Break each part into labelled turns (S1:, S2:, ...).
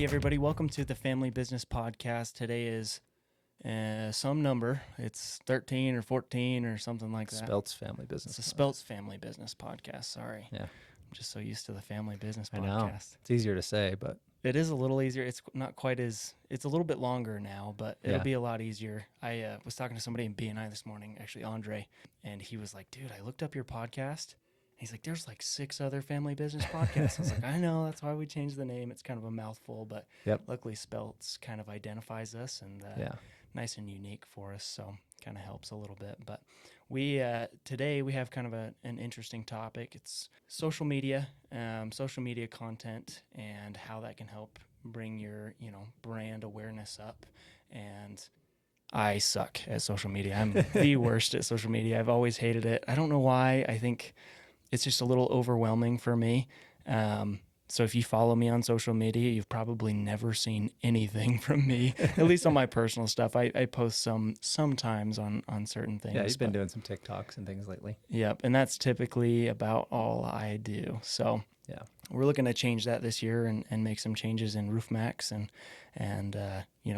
S1: Hey, everybody. Welcome to the Family Business Podcast. Today is some number. It's 13 or 14 or something like that.
S2: Spelts Family Business.
S1: It's a Spelts Family Business Podcast. Sorry.
S2: Yeah.
S1: I'm just so used to the Family Business
S2: I
S1: Podcast.
S2: know. It's easier to say, but
S1: It is a little easier. It's not quite as, it's a little bit longer now, but it'll be a lot easier. I was talking to somebody in B&I this morning, actually Andre, and he was like, dude, I looked up your podcast. He's like, there's like 6 other family business podcasts. I was like, I know, that's why we changed the name. It's kind of a mouthful, but luckily Spelts kind of identifies us and nice and unique for us, so kind of helps a little bit. But we today we have kind of an interesting topic. It's social media content and how that can help bring your brand awareness up. And I suck at social media. I'm the worst at social media. I've always hated it. I don't know why. I think it's just a little overwhelming for me. So if you follow me on social media, you've probably never seen anything from me, at least on my personal stuff. I post sometimes on certain things.
S2: Yeah, you've been doing some TikToks and things lately.
S1: Yep, and that's typically about all I do. So we're looking to change that this year and make some changes in Roof Max and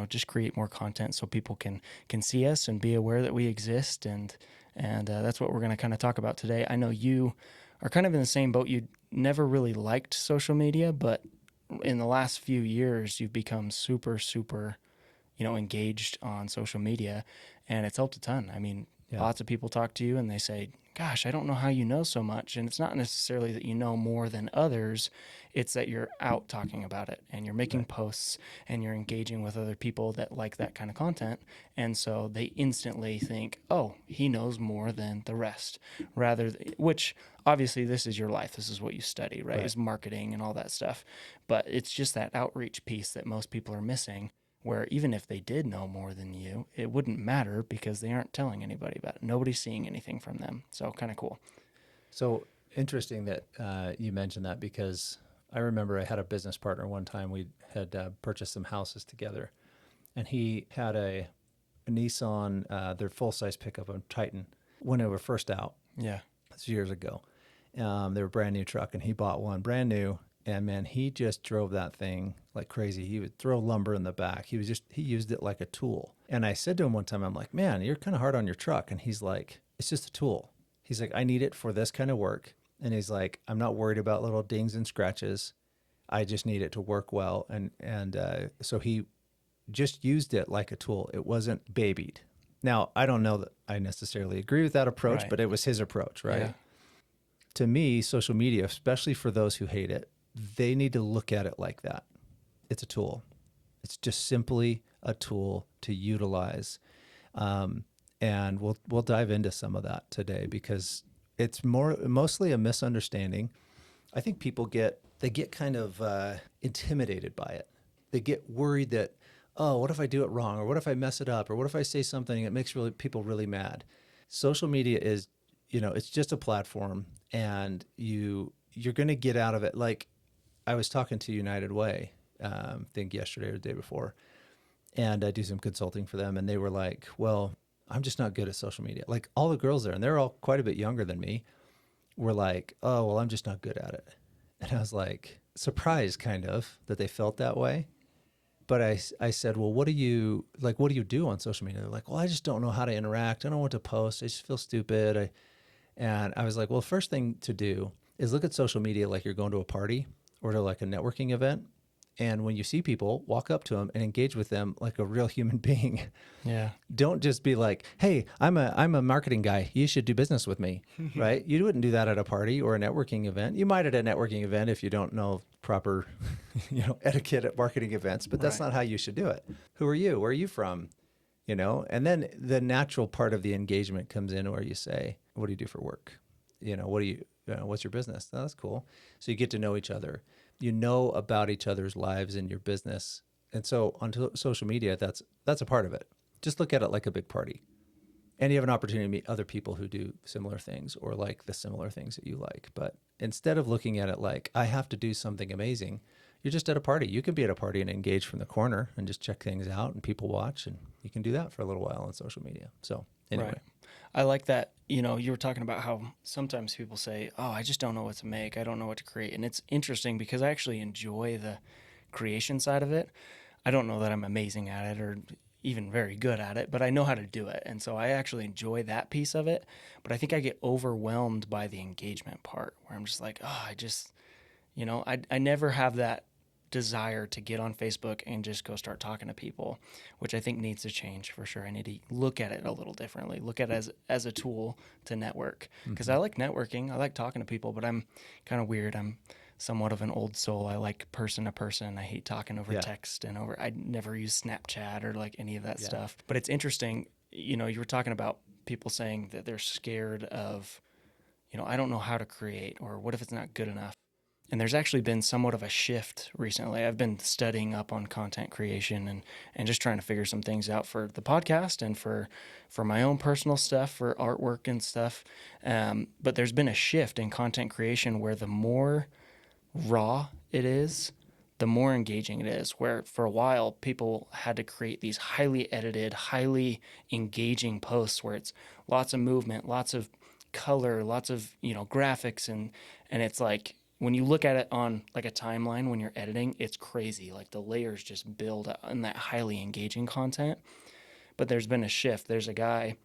S1: just create more content so people can see us and be aware that we exist. And that's what we're going to kind of talk about today. I know you are kind of in the same boat. You never really liked social media, but in the last few years, you've become super, super, engaged on social media, and it's helped a ton. I mean, lots of people talk to you and they say, gosh, I don't know how you know so much. And it's not necessarily that you know more than others. It's that you're out talking about it and you're making posts and you're engaging with other people that like that kind of content. And so they instantly think, oh, he knows more than the rest, which obviously this is your life. This is what you study, right? Is marketing and all that stuff. But it's just that outreach piece that most people are missing, where even if they did know more than you, it wouldn't matter because they aren't telling anybody about it. Nobody's seeing anything from them. So kind of cool.
S2: So interesting that you mentioned that, because I remember I had a business partner one time. We had purchased some houses together, and he had a Nissan, their full-size pickup, a Titan, when they were first out. Yeah. That's years ago. They were a brand new truck, and he bought one brand new. And man, he just drove that thing like crazy. He would throw lumber in the back. He used it like a tool. And I said to him one time, I'm like, man, you're kind of hard on your truck. And he's like, it's just a tool. He's like, I need it for this kind of work. And he's like, I'm not worried about little dings and scratches. I just need it to work well. And so he just used it like a tool. It wasn't babied. Now, I don't know that I necessarily agree with that approach, but it was his approach, right? Yeah. To me, social media, especially for those who hate it, they need to look at it like that. It's a tool. It's just simply a tool to utilize. And we'll dive into some of that today, because it's mostly a misunderstanding. I think people get kind of intimidated by it. They get worried that, oh, what if I do it wrong? Or what if I mess it up? Or what if I say something that makes people really mad? Social media is, it's just a platform, and you're going to get out of it. Like, I was talking to United Way, I think yesterday or the day before, and I do some consulting for them, and they were like, well, I'm just not good at social media. Like, all the girls there, and they're all quite a bit younger than me, were like, oh, well, I'm just not good at it. And I was like, surprised kind of that they felt that way. But I said, well, what do you do on social media? They're like, well, I just don't know how to interact. I don't know what to post. I just feel stupid. And I was like, well, first thing to do is look at social media like you're going to a party or to like a networking event. And when you see people, walk up to them and engage with them like a real human being. Yeah. Don't just be like, hey, I'm a marketing guy. You should do business with me, right? You wouldn't do that at a party or a networking event. You might at a networking event if you don't know proper, etiquette at marketing events, but that's not how you should do it. Who are you? Where are you from? And then the natural part of the engagement comes in where you say, what do you do for work? What's your business? Oh, that's cool. So you get to know each other. You know about each other's lives and your business. And so on social media, that's a part of it. Just look at it like a big party. And you have an opportunity to meet other people who do similar things or like the similar things that you like. But instead of looking at it like, I have to do something amazing, you're just at a party. You can be at a party and engage from the corner and just check things out and people watch. And you can do that for a little while on social media. So anyway.
S1: Right. I like that. You were talking about how sometimes people say, oh, I just don't know what to make. I don't know what to create. And it's interesting because I actually enjoy the creation side of it. I don't know that I'm amazing at it or even very good at it, but I know how to do it. And so I actually enjoy that piece of it. But I think I get overwhelmed by the engagement part where I'm just like, oh, I never have that desire to get on Facebook and just go start talking to people, which I think needs to change for sure. I need to look at it a little differently, look at it as a tool to network, because I like networking. I like talking to people, but I'm kind of weird. I'm somewhat of an old soul. I like person to person. I hate talking over text and I never use Snapchat or like any of that stuff. But it's interesting, you were talking about people saying that they're scared of, I don't know how to create, or what if it's not good enough? And there's actually been somewhat of a shift recently. I've been studying up on content creation and just trying to figure some things out for the podcast and for my own personal stuff, for artwork and stuff. But there's been a shift in content creation where the more raw it is, the more engaging it is. Where for a while, people had to create these highly edited, highly engaging posts where it's lots of movement, lots of color, lots of, graphics. And it's like, when you look at it on like a timeline when you're editing, it's crazy. Like the layers just build in that highly engaging content. But there's been a shift. There's a guy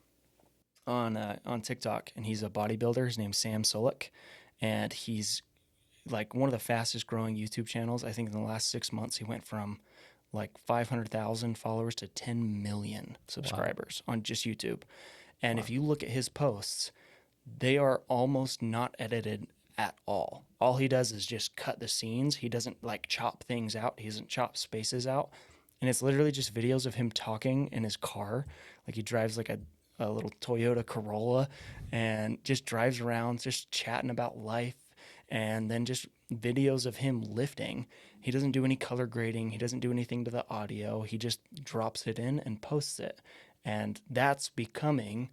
S1: on TikTok, and he's a bodybuilder. His name's Sam Solik, and he's like one of the fastest growing YouTube channels. I think in the last 6 months, he went from like 500,000 followers to 10 million subscribers on just YouTube. And if you look at his posts, they are almost not edited at all. All he does is just cut the scenes. He doesn't like chop things out. He doesn't chop spaces out. And it's literally just videos of him talking in his car. Like he drives like a little Toyota Corolla and just drives around just chatting about life, and then just videos of him lifting. He doesn't do any color grading. He doesn't do anything to the audio. He just drops it in and posts it. And that's becoming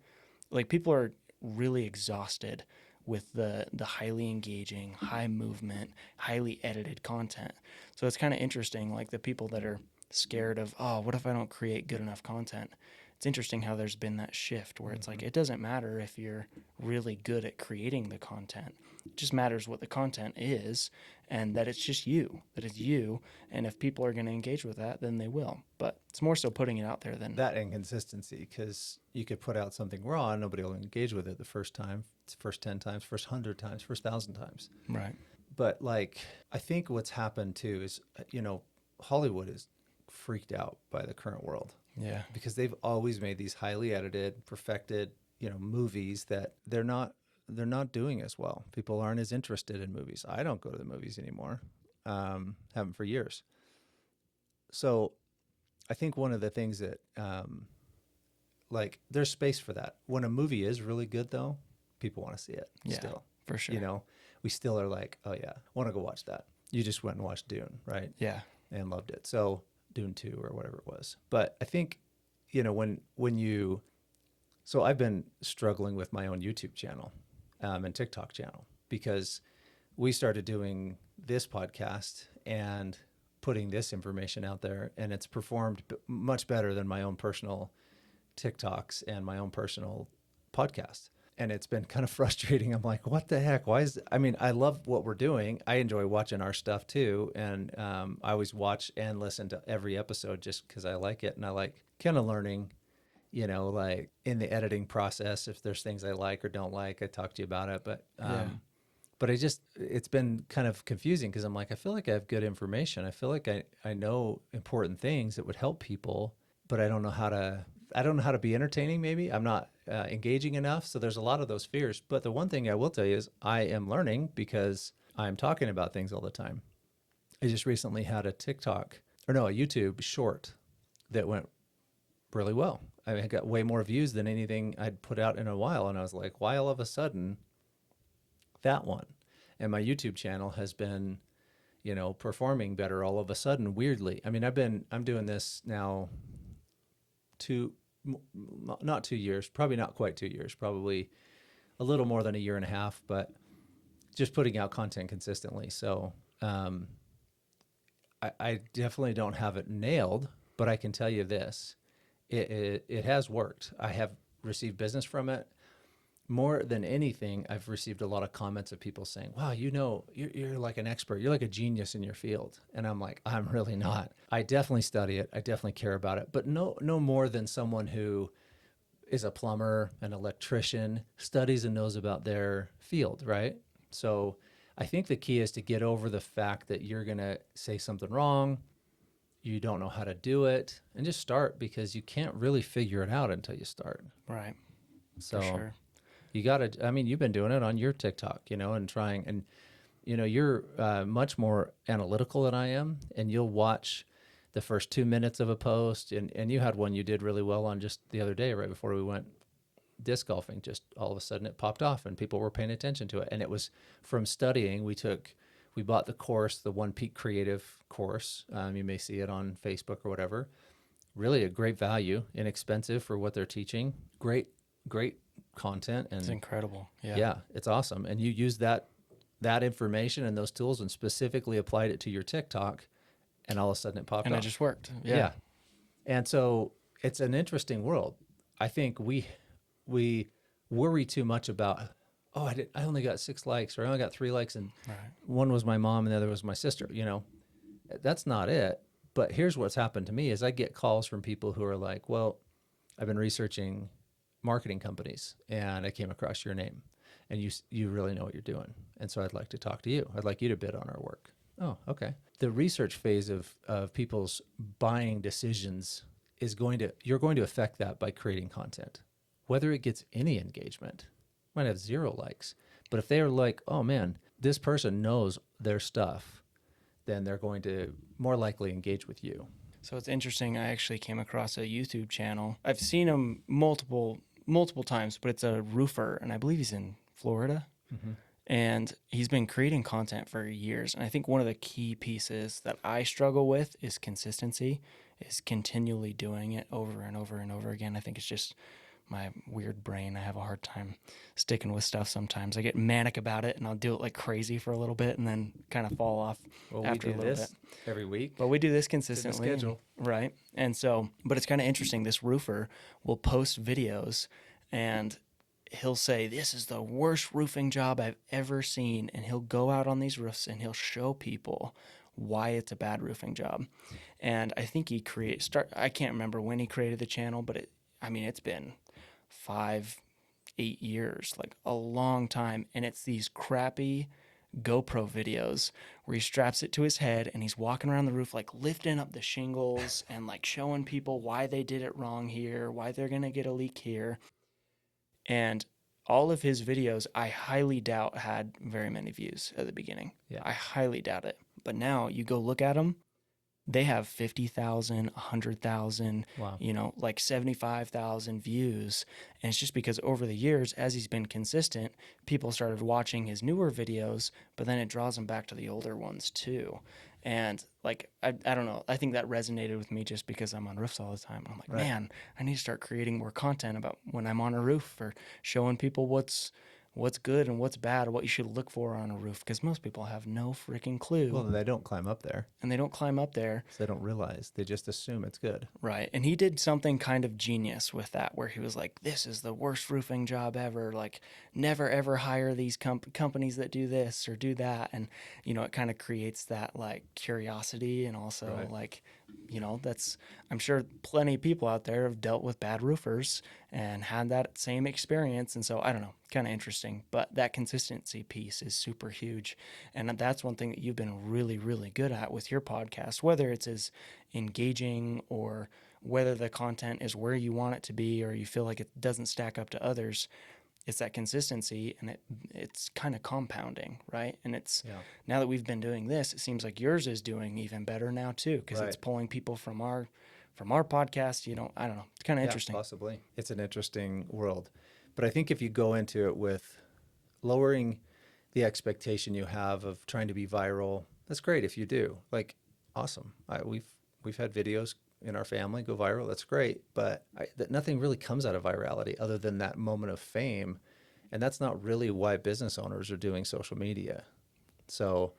S1: like, people are really exhausted with the highly engaging, high movement, highly edited content. So it's kind of interesting, like the people that are scared of, oh, what if I don't create good enough content? It's interesting how there's been that shift where it's like, it doesn't matter if you're really good at creating the content. It just matters what the content is, and that it's just you, that it's you. And if people are going to engage with that, then they will. But it's more so putting it out there than
S2: that inconsistency, because you could put out something raw and nobody will engage with it the first time, first 10 times, first 100 times, first 1,000 times.
S1: Right.
S2: But like, I think what's happened too is, Hollywood is freaked out by the current world.
S1: Yeah.
S2: Because they've always made these highly edited, perfected, movies that they're not doing as well. People aren't as interested in movies. I don't go to the movies anymore. Haven't for years. So I think one of the things that, like, there's space for that. When a movie is really good, though, people want to see it still.
S1: For sure.
S2: We still are like, oh, yeah, I want to go watch that. You just went and watched Dune, right?
S1: Yeah.
S2: And loved it. So Dune 2 or whatever it was. But I think, so I've been struggling with my own YouTube channel and TikTok channel, because we started doing this podcast and putting this information out there, and it's performed much better than my own personal TikToks and my own personal podcast. And it's been kind of frustrating. I'm like, what the heck? I love what we're doing. I enjoy watching our stuff too. And I always watch and listen to every episode just because I like it. And I like kind of learning, like in the editing process, if there's things I like or don't like, I talk to you about it. But it's been kind of confusing, because I'm like, I feel like I have good information. I feel like I know important things that would help people, but I don't know how to be entertaining. Maybe I'm not engaging enough. So there's a lot of those fears. But the one thing I will tell you is I am learning, because I'm talking about things all the time. I just recently had a YouTube short that went really well. I got way more views than anything I'd put out in a while. And I was like, why all of a sudden that one? And my YouTube channel has been, performing better all of a sudden, weirdly. I mean, I'm doing this now not 2 years, probably not quite 2 years, probably a little more than a year and a half, but just putting out content consistently. So I definitely don't have it nailed, but I can tell you this, it has worked. I have received business from it. more than anything, I've received a lot of comments of people saying, wow, you're like an expert. You're like a genius in your field. And I'm like, I'm really not. I definitely study it. I definitely care about it, but no more than someone who is a plumber, an electrician, studies and knows about their field, right? So I think the key is to get over the fact that you're going to say something wrong, you don't know how to do it, and just start, because you can't really figure it out until you start.
S1: Right.
S2: So
S1: For sure.
S2: you got to, I mean, you've been doing it on your TikTok, and trying, and, you're much more analytical than I am, and you'll watch the first 2 minutes of a post. And you had one you did really well on just the other day, right before we went disc golfing. Just all of a sudden it popped off and people were paying attention to it. And it was from studying. We bought the course, the One Peak Creative course. You may see it on Facebook or whatever. Really a great value, inexpensive for what they're teaching. Great content. And
S1: It's incredible. Yeah.
S2: yeah, it's awesome. And you use that information and those tools and specifically applied it to your TikTok, and all of a sudden it popped
S1: And
S2: up.
S1: it just worked. Yeah.
S2: Yeah. And so it's an interesting world. I think we worry too much about, I only got 6 likes, or I only got 3 likes, and
S1: Right.
S2: one was my mom and the other was my sister. That's not it. But here's what's happened to me is I get calls from people who are like, well, I've been researching marketing companies and I came across your name, and you really know what you're doing. And so I'd like to talk to you. I'd like you to bid on our work. Oh, okay. The research phase of people's buying decisions you're going to affect that by creating content. Whether it gets any engagement, might have 0 likes. But if they are like, oh man, this person knows their stuff, then they're going to more likely engage with you.
S1: So it's interesting. I actually came across a YouTube channel. I've seen him multiple times, but it's a roofer, and I believe he's in Florida.
S2: Mm-hmm.
S1: And he's been creating content for years. And I think one of the key pieces that I struggle with is consistency, is continually doing it over and over and over again. I think it's just my weird brain. I have a hard time sticking with stuff sometimes. I get manic about it, and I'll do it like crazy for a little bit and then kind of fall off after
S2: We do
S1: a little
S2: this
S1: bit.
S2: every week.
S1: But we do this consistently.
S2: It's in the schedule.
S1: Right. And so, but it's kind of interesting. This roofer will post videos and he'll say, this is the worst roofing job I've ever seen. And he'll go out on these roofs and he'll show people why it's a bad roofing job. And I think I can't remember when he created the channel, but it's been 5-8 years, like a long time. And it's these crappy GoPro videos where he straps it to his head and he's walking around the roof, like lifting up the shingles and like showing people why they did it wrong here, why they're going to get a leak here. And all of his videos, I highly doubt had very many views at the beginning.
S2: Yeah.
S1: I highly doubt it. But now you go look at them, they have 50,000, 100,000,
S2: Wow.
S1: like 75,000 views. And it's just because over the years, as he's been consistent, people started watching his newer videos, but then it draws them back to the older ones too. And like, I don't know, I think that resonated with me just because I'm on roofs all the time. I'm like,
S2: Right.
S1: man, I need to start creating more content about when I'm on a roof, or showing people what's good and what's bad, what you should look for on a roof, because most people have no freaking clue.
S2: Well, they don't climb up there.
S1: And they don't climb up there.
S2: So they don't realize. They just assume it's good.
S1: Right. And he did something kind of genius with that, where he was like, this is the worst roofing job ever. Like, never, ever hire these companies that do this or do that. And, it kind of creates that like curiosity, and also
S2: Right.
S1: like, I'm sure plenty of people out there have dealt with bad roofers and had that same experience. And so I don't know, kind of interesting, but that consistency piece is super huge. And that's one thing that you've been really, really good at with your podcast, whether it's as engaging or whether the content is where you want it to be, or you feel like it doesn't stack up to others. It's that consistency, and it's kind of compounding, right? And now that we've been doing this, it seems like yours is doing even better now too, because
S2: Right.
S1: it's pulling people from our podcast. I don't know. It's kind of interesting.
S2: Possibly. It's an interesting world. But I think if you go into it with lowering the expectation you have of trying to be viral, that's great if you do. Like, awesome. We've had videos in our family go viral. That's great. But nothing really comes out of virality other than that moment of fame. And that's not really why business owners are doing social media. So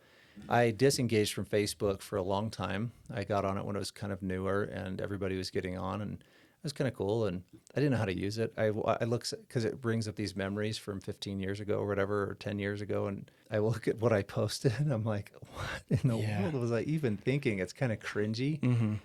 S2: I disengaged from Facebook for a long time. I got on it when it was kind of newer and everybody was getting on, and I was kind of cool. And I didn't know how to use it. I look, because it brings up these memories from 15 years ago or whatever, or 10 years ago. And I look at what I posted and I'm like, what in the world was I even thinking? It's kind of cringy,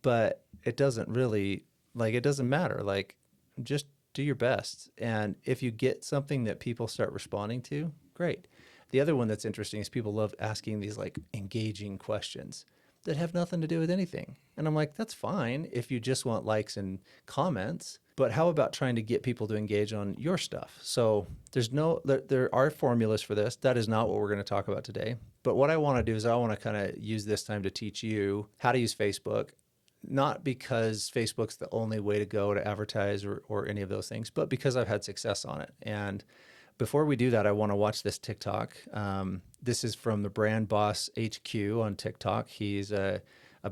S2: but it doesn't really, like, it doesn't matter. Like, just do your best. And if you get something that people start responding to, great. The other one that's interesting is people love asking these like engaging questions that have nothing to do with anything. And I'm like, that's fine if you just want likes and comments, but how about trying to get people to engage on your stuff? So there are formulas for this. That is not what we're going to talk about today. But what I want to do is I want to kind of use this time to teach you how to use Facebook, not because Facebook's the only way to go to advertise or any of those things, but because I've had success on it. And before we do that, I want to watch this TikTok. This is from the Brand Boss HQ on TikTok. He's a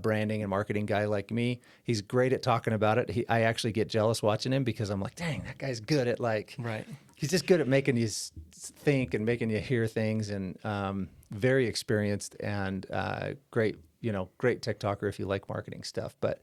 S2: branding and marketing guy like me. He's great at talking about it. I actually get jealous watching him because I'm like, dang, that guy's good at he's just good at making you think and making you hear things, and very experienced and great TikToker if you like marketing stuff. But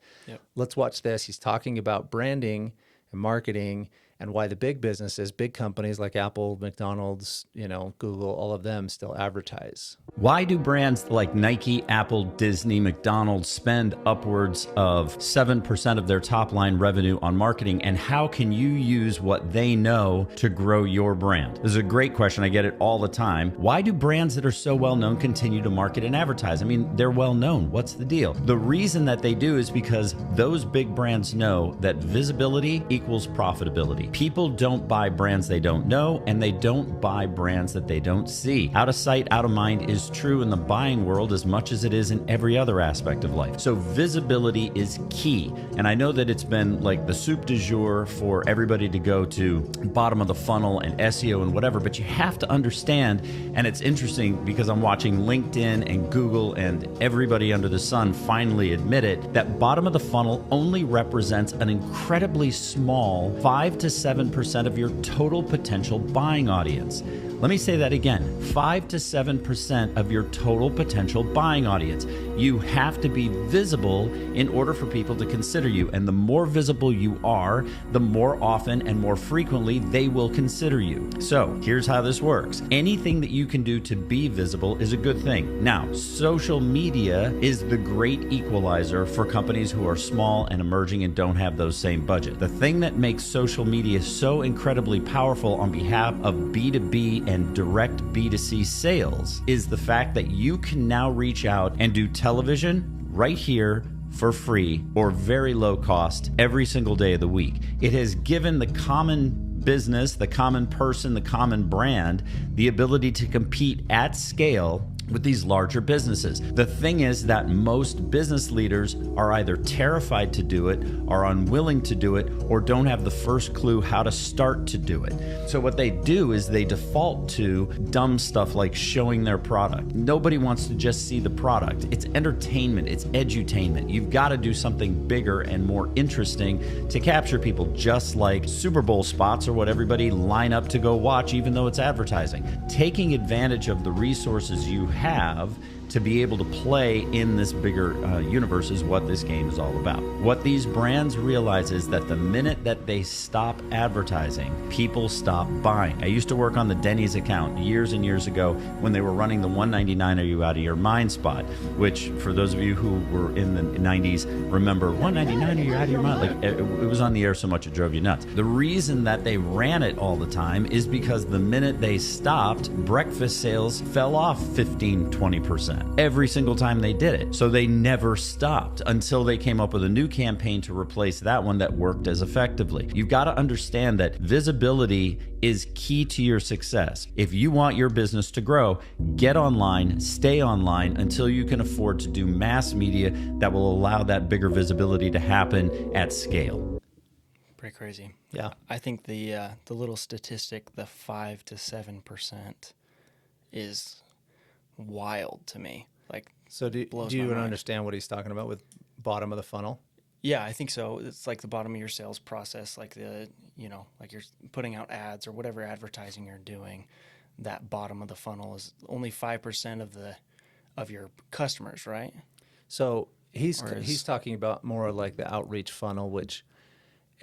S2: let's watch this. He's talking about branding and marketing and why the big businesses, big companies like Apple, McDonald's, Google, all of them still advertise.
S3: Why do brands like Nike, Apple, Disney, McDonald's spend upwards of 7% of their top line revenue on marketing? And how can you use what they know to grow your brand? This is a great question. I get it all the time. Why do brands that are so well known continue to market and advertise? I mean, they're well known. What's the deal? The reason that they do is because those big brands know that visibility equals profitability. People don't buy brands they don't know, and they don't buy brands that they don't see. Out of sight, out of mind is true in the buying world as much as it is in every other aspect of life. So visibility is key. And I know that it's been like the soup du jour for everybody to go to bottom of the funnel and SEO and whatever, but you have to understand, and it's interesting because I'm watching LinkedIn and Google and everybody under the sun finally admit it, that bottom of the funnel only represents an incredibly small 5 to 7% of your total potential buying audience. Let me say that again, 5 to 7% of your total potential buying audience. You have to be visible in order for people to consider you. And the more visible you are, the more often and more frequently they will consider you. So here's how this works. Anything that you can do to be visible is a good thing. Now, social media is the great equalizer for companies who are small and emerging and don't have those same budget. The thing that makes social media so incredibly powerful on behalf of B2B and direct B2C sales is the fact that you can now reach out and do television right here for free or very low cost every single day of the week. It has given the common business, the common person, the common brand, the ability to compete at scale with these larger businesses. The thing is that most business leaders are either terrified to do it, are unwilling to do it, or don't have the first clue how to start to do it. So what they do is they default to dumb stuff like showing their product. Nobody wants to just see the product. It's entertainment, it's edutainment. You've got to do something bigger and more interesting to capture people, just like Super Bowl spots or what everybody line up to go watch, even though it's advertising. Taking advantage of the resources you have to be able to play in this bigger universe is what this game is all about. What these brands realize is that the minute that they stop advertising, people stop buying. I used to work on the Denny's account years and years ago when they were running the $1.99 Are You Out of Your Mind spot, which for those of you who were in the 90s, remember $1.99 Are You Out of Your Mind? Like it was on the air so much it drove you nuts. The reason that they ran it all the time is because the minute they stopped, breakfast sales fell off 15-20%. Every single time they did it. So they never stopped until they came up with a new campaign to replace that one that worked as effectively. You've got to understand that visibility is key to your success. If you want your business to grow, get online, stay online until you can afford to do mass media that will allow that bigger visibility to happen at scale.
S1: Pretty crazy.
S2: Yeah.
S1: I think the little statistic, the 5 to 7%, is wild to me. Like,
S2: so do you understand what he's talking about with bottom of the funnel?
S1: Yeah, I think so. It's like the bottom of your sales process, like like you're putting out ads or whatever advertising you're doing. That bottom of the funnel is only 5% of your customers, right?
S2: So he's talking about more like the outreach funnel, which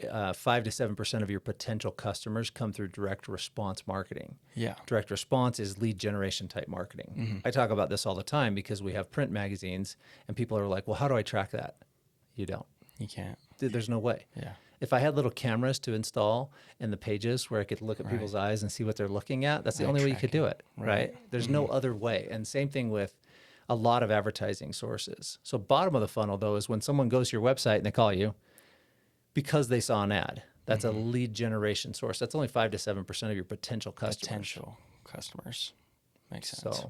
S2: 5 to 7% of your potential customers come through direct response marketing.
S1: Yeah.
S2: Direct response is lead generation type marketing. I talk about this all the time because we have print magazines and people are like, well, how do I track that? You don't.
S1: You can't.
S2: There's no way.
S1: Yeah.
S2: If I had little cameras to install in the pages where I could look at people's eyes and see what they're looking at, that's the only way you could do it, right? There's no other way. And same thing with a lot of advertising sources. So bottom of the funnel, though, is when someone goes to your website and they call you because they saw an ad. That's a lead generation source. That's only 5 to 7% of your potential customers.
S1: Makes sense.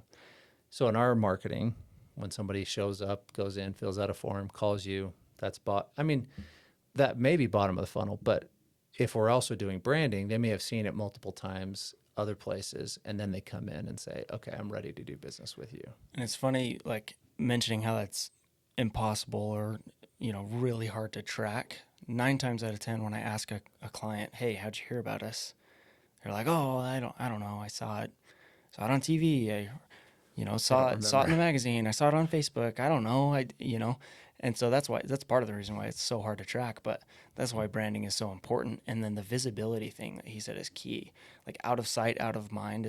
S2: So in our marketing, when somebody shows up, goes in, fills out a form, calls you, that's that may be bottom of the funnel, but if we're also doing branding, they may have seen it multiple times other places, and then they come in and say, okay, I'm ready to do business with you.
S1: And it's funny, like mentioning how that's impossible or, really hard to track. 9 times out of 10, when I ask a client, hey, how'd you hear about us? They're like, oh, I don't know. I saw it on TV. I saw it in the magazine. I saw it on Facebook. I don't know. And so that's part of the reason why it's so hard to track, but that's why branding is so important. And then the visibility thing that he said is key. Like out of sight, out of mind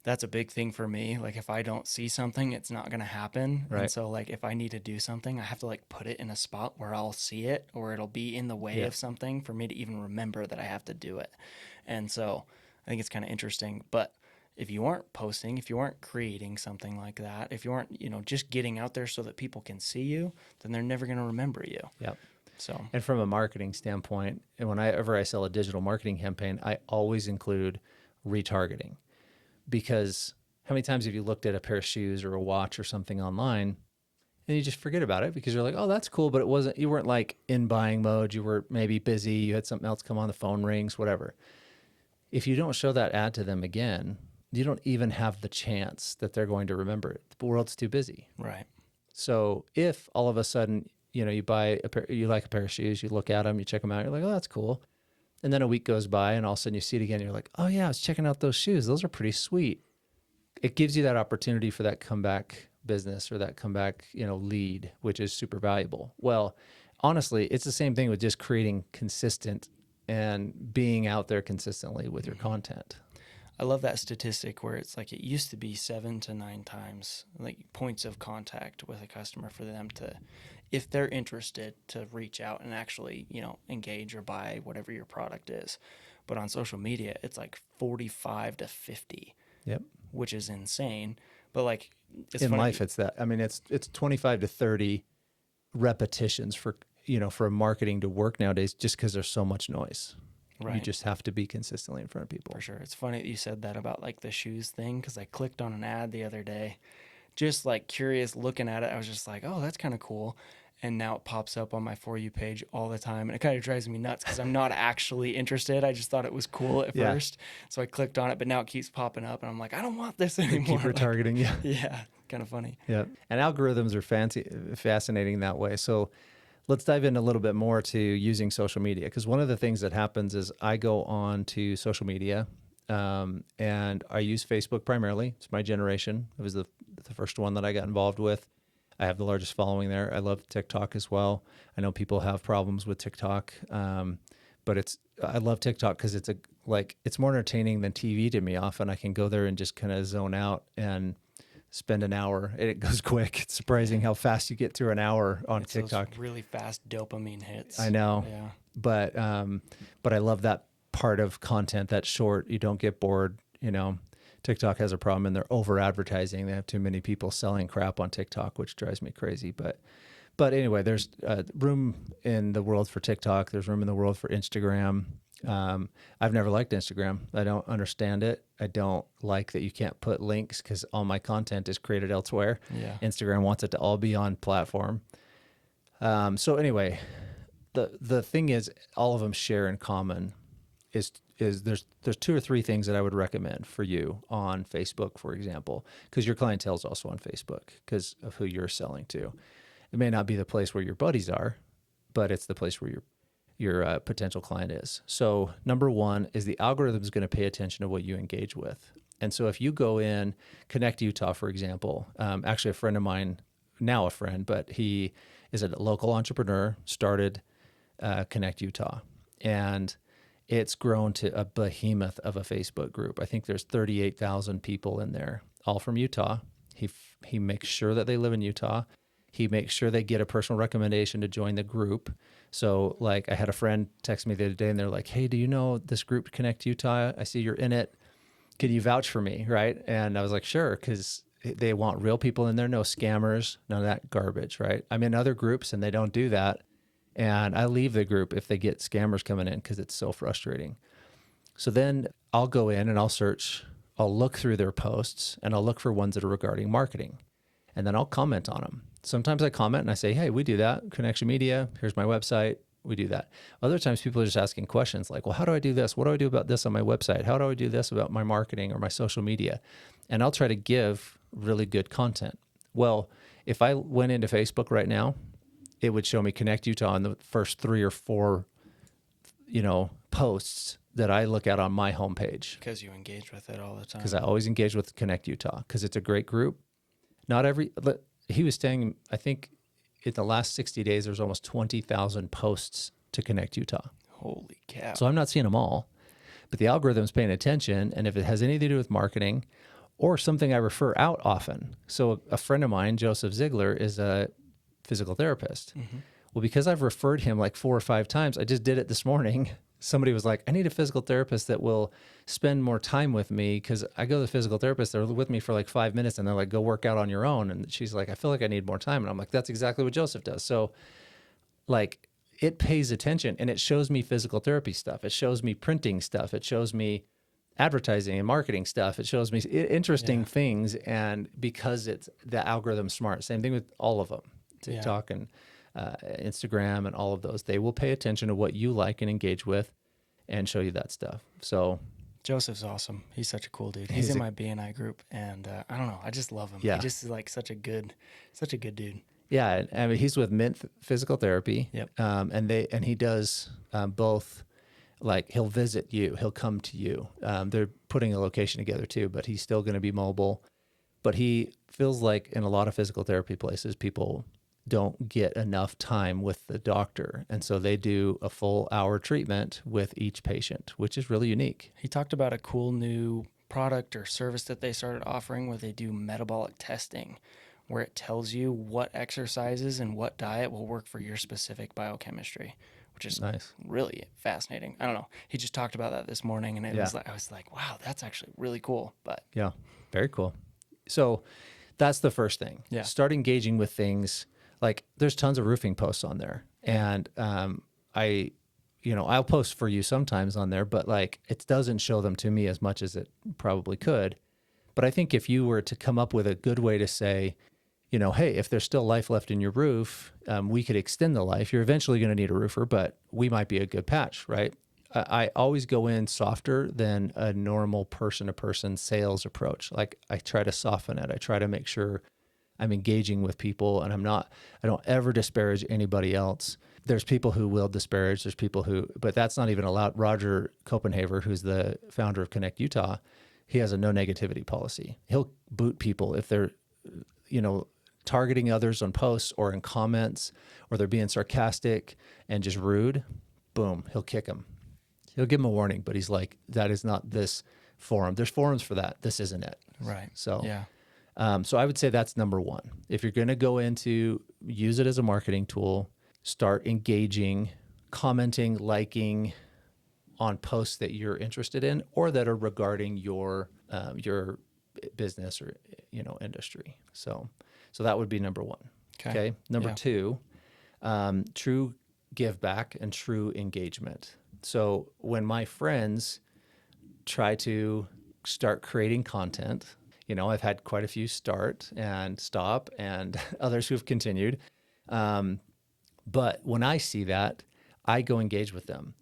S1: that's a big thing for me. Like if I don't see something, it's not going to happen.
S2: Right.
S1: And so like if I need to do something, I have to like put it in a spot where I'll see it or it'll be in the way of something for me to even remember that I have to do it. And so I think it's kind of interesting, but if you aren't posting, if you aren't creating something like that, if you aren't, just getting out there so that people can see you, then they're never going to remember you.
S2: Yep.
S1: So,
S2: and from a marketing standpoint, and whenever I sell a digital marketing campaign, I always include retargeting, because how many times have you looked at a pair of shoes or a watch or something online and you just forget about it because you're like, oh, that's cool. But you weren't like in buying mode. You were maybe busy. You had something else come on, the phone rings, whatever. If you don't show that ad to them again, you don't even have the chance that they're going to remember it. The world's too busy.
S1: right.
S2: So if all of a sudden, you buy you like a pair of shoes, you look at them, you check them out, you're like, oh, that's cool. And then a week goes by and all of a sudden you see it again. And you're like, oh yeah, I was checking out those shoes. Those are pretty sweet. It gives you that opportunity for that comeback business or that comeback, lead, which is super valuable. Well, honestly, it's the same thing with just creating consistent and being out there consistently with your content.
S1: I love that statistic where it's like it used to be 7 to 9 times like points of contact with a customer for them to, if they're interested, to reach out and actually, engage or buy whatever your product is. But on social media, it's like 45 to 50.
S2: Yep.
S1: Which is insane. But like
S2: it's in funny. Life, it's that. I mean, it's 25 to 30 repetitions for marketing to work nowadays, just because there's so much noise. Right. You just have to be consistently in front of people.
S1: For sure. It's funny that you said that about like the shoes thing, because I clicked on an ad the other day, just like curious, looking at it. I was just like, oh, that's kind of cool. And now it pops up on my For You page all the time. And it kind of drives me nuts because I'm not actually interested. I just thought it was cool at first. So I clicked on it, but now it keeps popping up. And I'm like, I don't want this anymore.
S2: Keep retargeting, yeah.
S1: Yeah, kind of funny.
S2: Yeah. And algorithms are fascinating that way. So let's dive in a little bit more to using social media, because one of the things that happens is I go on to social media and I use Facebook primarily. It's my generation. It was the first one that I got involved with. I have the largest following there. I love TikTok as well. I know people have problems with TikTok, but I love TikTok because it's more entertaining than TV to me. Often I can go there and just kind of zone out and spend an hour, and it goes quick. It's surprising how fast you get through an hour on TikTok.
S1: Those really fast dopamine hits.
S2: I know.
S1: Yeah.
S2: But I love that part of content that's short. You don't get bored. TikTok has a problem, and they're over advertising. They have too many people selling crap on TikTok, which drives me crazy. But anyway, there's room in the world for TikTok. There's room in the world for Instagram. I've never liked Instagram. I don't understand it. I don't like that you can't put links because all my content is created elsewhere.
S1: Yeah.
S2: Instagram wants it to all be on platform. So anyway, the thing is, all of them share in common is there's 2 or 3 things that I would recommend for you on Facebook, for example, because your clientele is also on Facebook because of who you're selling to. It may not be the place where your buddies are, but it's the place where your potential client is. So number 1 is the algorithm is going to pay attention to what you engage with. And so if you go in Connect Utah, for example, actually a friend of mine, now a friend, but he is a local entrepreneur, started Connect Utah. And it's grown to a behemoth of a Facebook group. I think there's 38,000 people in there, all from Utah. He makes sure that they live in Utah. He makes sure they get a personal recommendation to join the group. So like I had a friend text me the other day and they're like, hey, do you know this group Connect Utah? I see you're in it. Could you vouch for me? Right. And I was like, sure. Cause they want real people in there, no scammers, none of that garbage. Right. I'm in other groups and they don't do that. And I leave the group if they get scammers coming in because it's so frustrating. So then I'll go in and I'll look through their posts and I'll look for ones that are regarding marketing. And then I'll comment on them. Sometimes I comment and I say, hey, we do that. Connection Media, here's my website. We do that. Other times people are just asking questions like, well, how do I do this? What do I do about this on my website? How do I do this about my marketing or my social media? And I'll try to give really good content. Well, if I went into Facebook right now, it would show me Connect Utah in the first 3 or 4, posts that I look at on my homepage.
S1: Because you engage with it all the time.
S2: Because I always engage with Connect Utah because it's a great group. He was saying, I think in the last 60 days, there's almost 20,000 posts to Connect Utah.
S1: Holy cow.
S2: So I'm not seeing them all, but the algorithm's paying attention. And if it has anything to do with marketing or something I refer out often. So a friend of mine, Joseph Ziegler, is a physical therapist. Mm-hmm. Well, because I've referred him like 4 or 5 times, I just did it this morning. Somebody was like, I need a physical therapist that will spend more time with me because I go to the physical therapist, they're with me for like 5 minutes and they're like, go work out on your own. And she's like, I feel like I need more time. And I'm like, that's exactly what Joseph does. So like it pays attention and it shows me physical therapy stuff. It shows me printing stuff. It shows me advertising and marketing stuff. It shows me interesting things. And because it's the algorithm smart, same thing with all of them, TikTok and Instagram and all of those, they will pay attention to what you like and engage with and show you that stuff. So
S1: Joseph's awesome. He's such a cool dude. He's in my BNI group and I don't know, I just love him.
S2: Yeah.
S1: He just is like such a good dude.
S2: Yeah. I mean, he's with Mint Physical Therapy.
S1: Yep.
S2: And he does both, like he'll visit you, he'll come to you. They're putting a location together too, but he's still going to be mobile. But he feels like in a lot of physical therapy places, people don't get enough time with the doctor. And so they do a full hour treatment with each patient, which is really unique.
S1: He talked about a cool new product or service that they started offering where they do metabolic testing, where it tells you what exercises and what diet will work for your specific biochemistry, which is
S2: nice.
S1: Really fascinating. I don't know. He just talked about that this morning and I was like, wow, that's actually really cool. But
S2: yeah, very cool. So that's the first thing.
S1: Yeah.
S2: Start engaging with things. Like there's tons of roofing posts on there and I'll post for you sometimes on there, but like it doesn't show them to me as much as it probably could. But I think if you were to come up with a good way to say, hey, if there's still life left in your roof, we could extend the life. You're eventually going to need a roofer, but we might be a good patch, right? I always go in softer than a normal person-to-person sales approach. Like I try to soften it. I try to make sure I'm engaging with people and I don't ever disparage anybody else. There's people who will disparage, but that's not even allowed. Roger Copenhaver, who's the founder of Connect Utah, he has a no negativity policy. He'll boot people if they're, targeting others on posts or in comments, or they're being sarcastic and just rude. Boom, he'll kick them. He'll give them a warning, but he's like, that is not this forum. There's forums for that. This isn't it.
S1: Right.
S2: So,
S1: yeah.
S2: So I would say that's number one. If you're going to go into use it as a marketing tool, start engaging, commenting, liking on posts that you're interested in or that are regarding your business or industry. So that would be number one. Okay. Number two, true give back and true engagement. So when my friends try to start creating content, I've had quite a few start and stop and others who've continued. But when I see that, I go engage with them.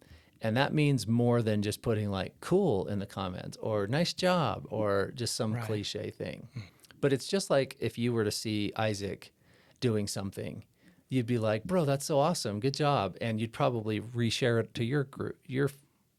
S2: And that means more than just putting like cool in the comments or nice job or just some cliche thing. But it's just like if you were to see Isaac doing something, you'd be like, bro, that's so awesome. Good job. And you'd probably reshare it to your group, your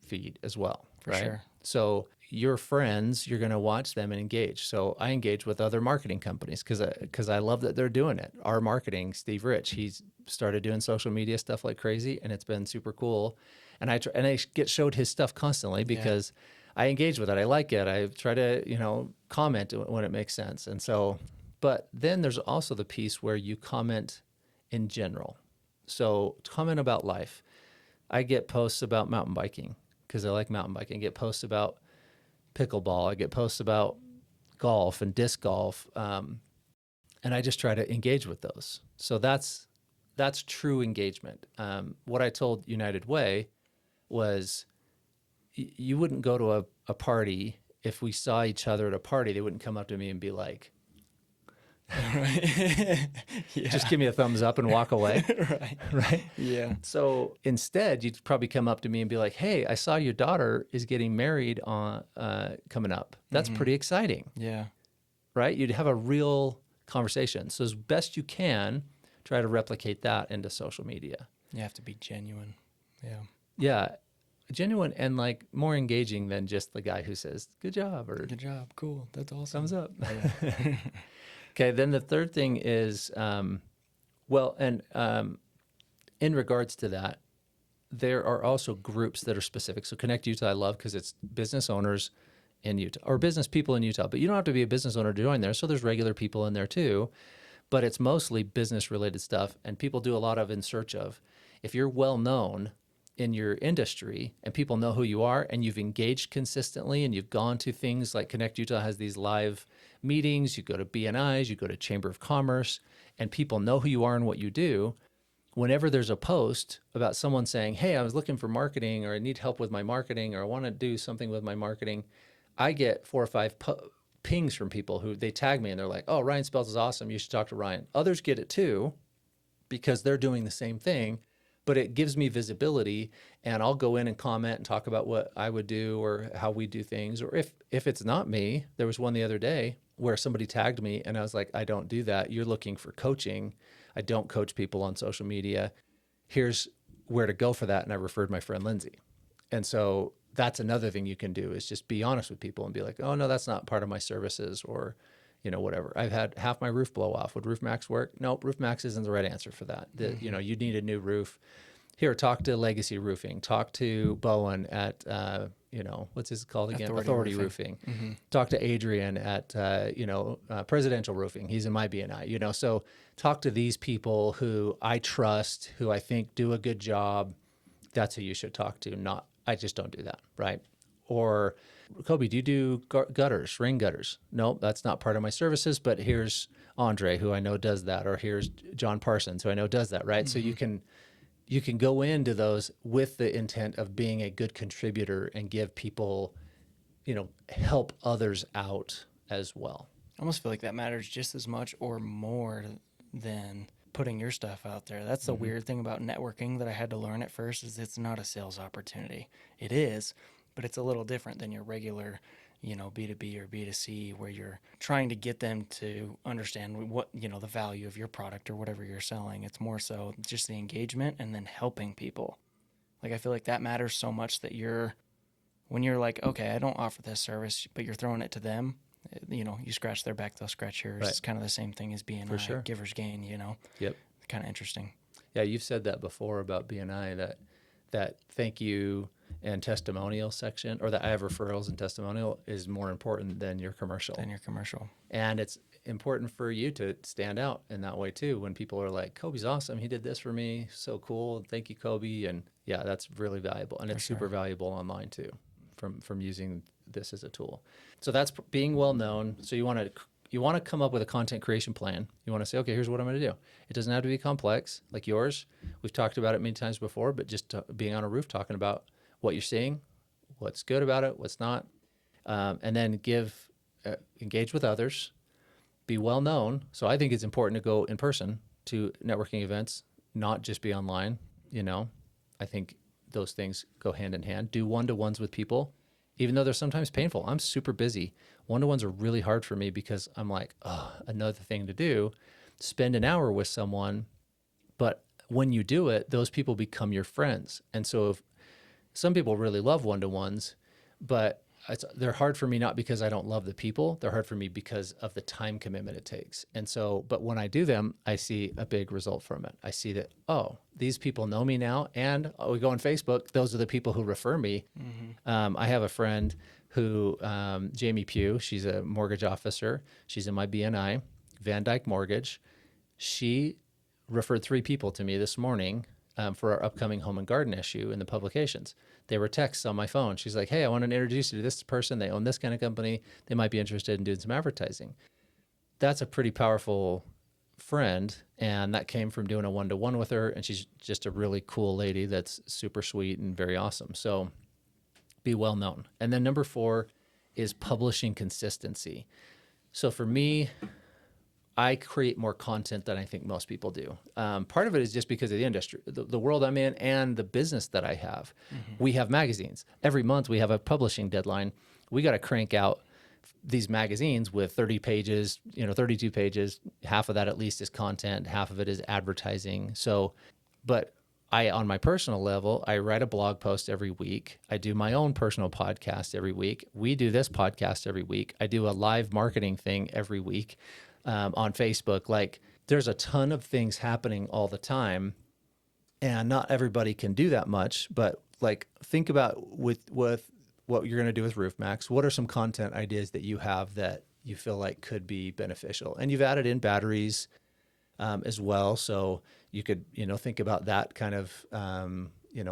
S2: feed as well.
S1: For
S2: right?
S1: sure.
S2: So your friends, you're going to watch them and engage. So I engage with other marketing companies because I love that they're doing it. Our marketing, Steve Rich, he's started doing social media stuff like crazy and it's been super cool. And I get showed his stuff constantly because I engage with it. I like it. I try to, comment when it makes sense. And so, but then there's also the piece where you comment in general. So comment about life. I get posts about mountain biking because I like mountain biking. I get posts about pickleball. I get posts about golf and disc golf. And I just try to engage with those. So that's true engagement. What I told United Way was you wouldn't go to a party if we saw each other at a party. They wouldn't come up to me and be like, just give me a thumbs up and walk away. Right.
S1: Yeah.
S2: So instead, you'd probably come up to me and be like, hey, I saw your daughter is getting married coming up. That's pretty exciting.
S1: Yeah.
S2: Right. You'd have a real conversation. So as best you can, try to replicate that into social media.
S1: You have to be genuine. Yeah.
S2: Yeah. Genuine and like more engaging than just the guy who says, good job or
S1: good job. Cool. That's awesome.
S2: thumbs up. Yeah. Okay. Then the third thing is, in regards to that, there are also groups that are specific. So Connect Utah I love because it's business owners in Utah or business people in Utah, but you don't have to be a business owner to join there. So there's regular people in there too, but it's mostly business related stuff. And people do a lot of in search of, if you're well known in your industry and people know who you are and you've engaged consistently and you've gone to things like Connect Utah has these live meetings, you go to BNIs, you go to Chamber of Commerce, and people know who you are and what you do. Whenever there's a post about someone saying, hey, I was looking for marketing or I need help with my marketing or I want to do something with my marketing, I get 4 or 5 pings from people who they tag me and they're like, oh, Ryan Spelts is awesome. You should talk to Ryan. Others get it too because they're doing the same thing. But it gives me visibility and I'll go in and comment and talk about what I would do or how we do things. Or if it's not me, there was one the other day where somebody tagged me and I was like, I don't do that. You're looking for coaching. I don't coach people on social media. Here's where to go for that. And I referred my friend Lindsay. And so that's another thing you can do is just be honest with people and be like, oh no, that's not part of my services or whatever. I've had half my roof blow off. Would Roof Max work? Nope, Roof Max isn't the right answer for that. You need a new roof. Here, talk to Legacy Roofing. Talk to Bowen at, what's his called again? Authority Roofing. Mm-hmm. Talk to Adrian at, Presidential Roofing. He's in my BNI, So talk to these people who I trust, who I think do a good job. That's who you should talk to. I just don't do that, right? Or, Kobe, do you do gutters, rain gutters? No, that's not part of my services, but here's Andre, who I know does that, or here's John Parsons, who I know does that, right? Mm-hmm. So you can go into those with the intent of being a good contributor and give people, help others out as well.
S1: I almost feel like that matters just as much or more than putting your stuff out there. That's the weird thing about networking that I had to learn at first is it's not a sales opportunity. It is, but it's a little different than your regular, B2B or B2C where you're trying to get them to understand what, the value of your product or whatever you're selling. It's more so just the engagement and then helping people. Like, I feel like that matters so much that when you're like, okay, I don't offer this service, but you're throwing it to them, you scratch their back, they'll scratch yours. Right. It's kind of the same thing as BNI, sure. Giver's gain,
S2: Yep.
S1: Kind of interesting.
S2: Yeah, you've said that before about BNI, that thank you and testimonial section, or that I have referrals and testimonial is more important than your commercial. And it's important for you to stand out in that way too. When people are like, Kobe's awesome. He did this for me. So cool. Thank you, Kobe. And yeah, that's really valuable. And it's super valuable online too from using this as a tool. So that's being well known. So you want to come up with a content creation plan. You want to say, okay, here's what I'm going to do. It doesn't have to be complex like yours. We've talked about it many times before, but just being on a roof talking about what you're seeing, what's good about it, what's not, and then engage with others, be well known. So I think it's important to go in person to networking events, not just be online. I think those things go hand in hand. Do one-to-ones with people, even though they're sometimes painful. I'm super busy. One-to-ones are really hard for me because I'm like, another thing to do. Spend an hour with someone, but when you do it, those people become your friends. And so if some people really love one-to-ones, but they're hard for me not because I don't love the people. They're hard for me because of the time commitment it takes. And so, but when I do them, I see a big result from it. I see that, oh, these people know me now. And we go on Facebook. Those are the people who refer me. I have a friend who, Jamie Pugh, she's a mortgage officer. She's in my BNI, Van Dyke Mortgage. She referred 3 people to me this morning for our upcoming home and garden issue in the publications. They were texts on my phone. She's like, hey, I want to introduce you to this person. They own this kind of company. They might be interested in doing some advertising. That's a pretty powerful friend. And that came from doing a one-to-one with her. And she's just a really cool lady that's super sweet and very awesome. So be well known. And then number 4 is publishing consistency. So for me, I create more content than I think most people do. Part of it is just because of the industry, the world I'm in, and the business that I have. We have magazines. Every month we have a publishing deadline. We got to crank out these magazines with 30 pages, 32 pages. Half of that at least is content. Half of it is advertising. So, but on my personal level, I write a blog post every week. I do my own personal podcast every week. We do this podcast every week. I do a live marketing thing every week. On Facebook. Like, there's a ton of things happening all the time, and not everybody can do that much. But like, think about with what you're going to do with RoofMax. What are some content ideas that you have that you feel like could be beneficial? And you've added in batteries as well, so you could think about that kind of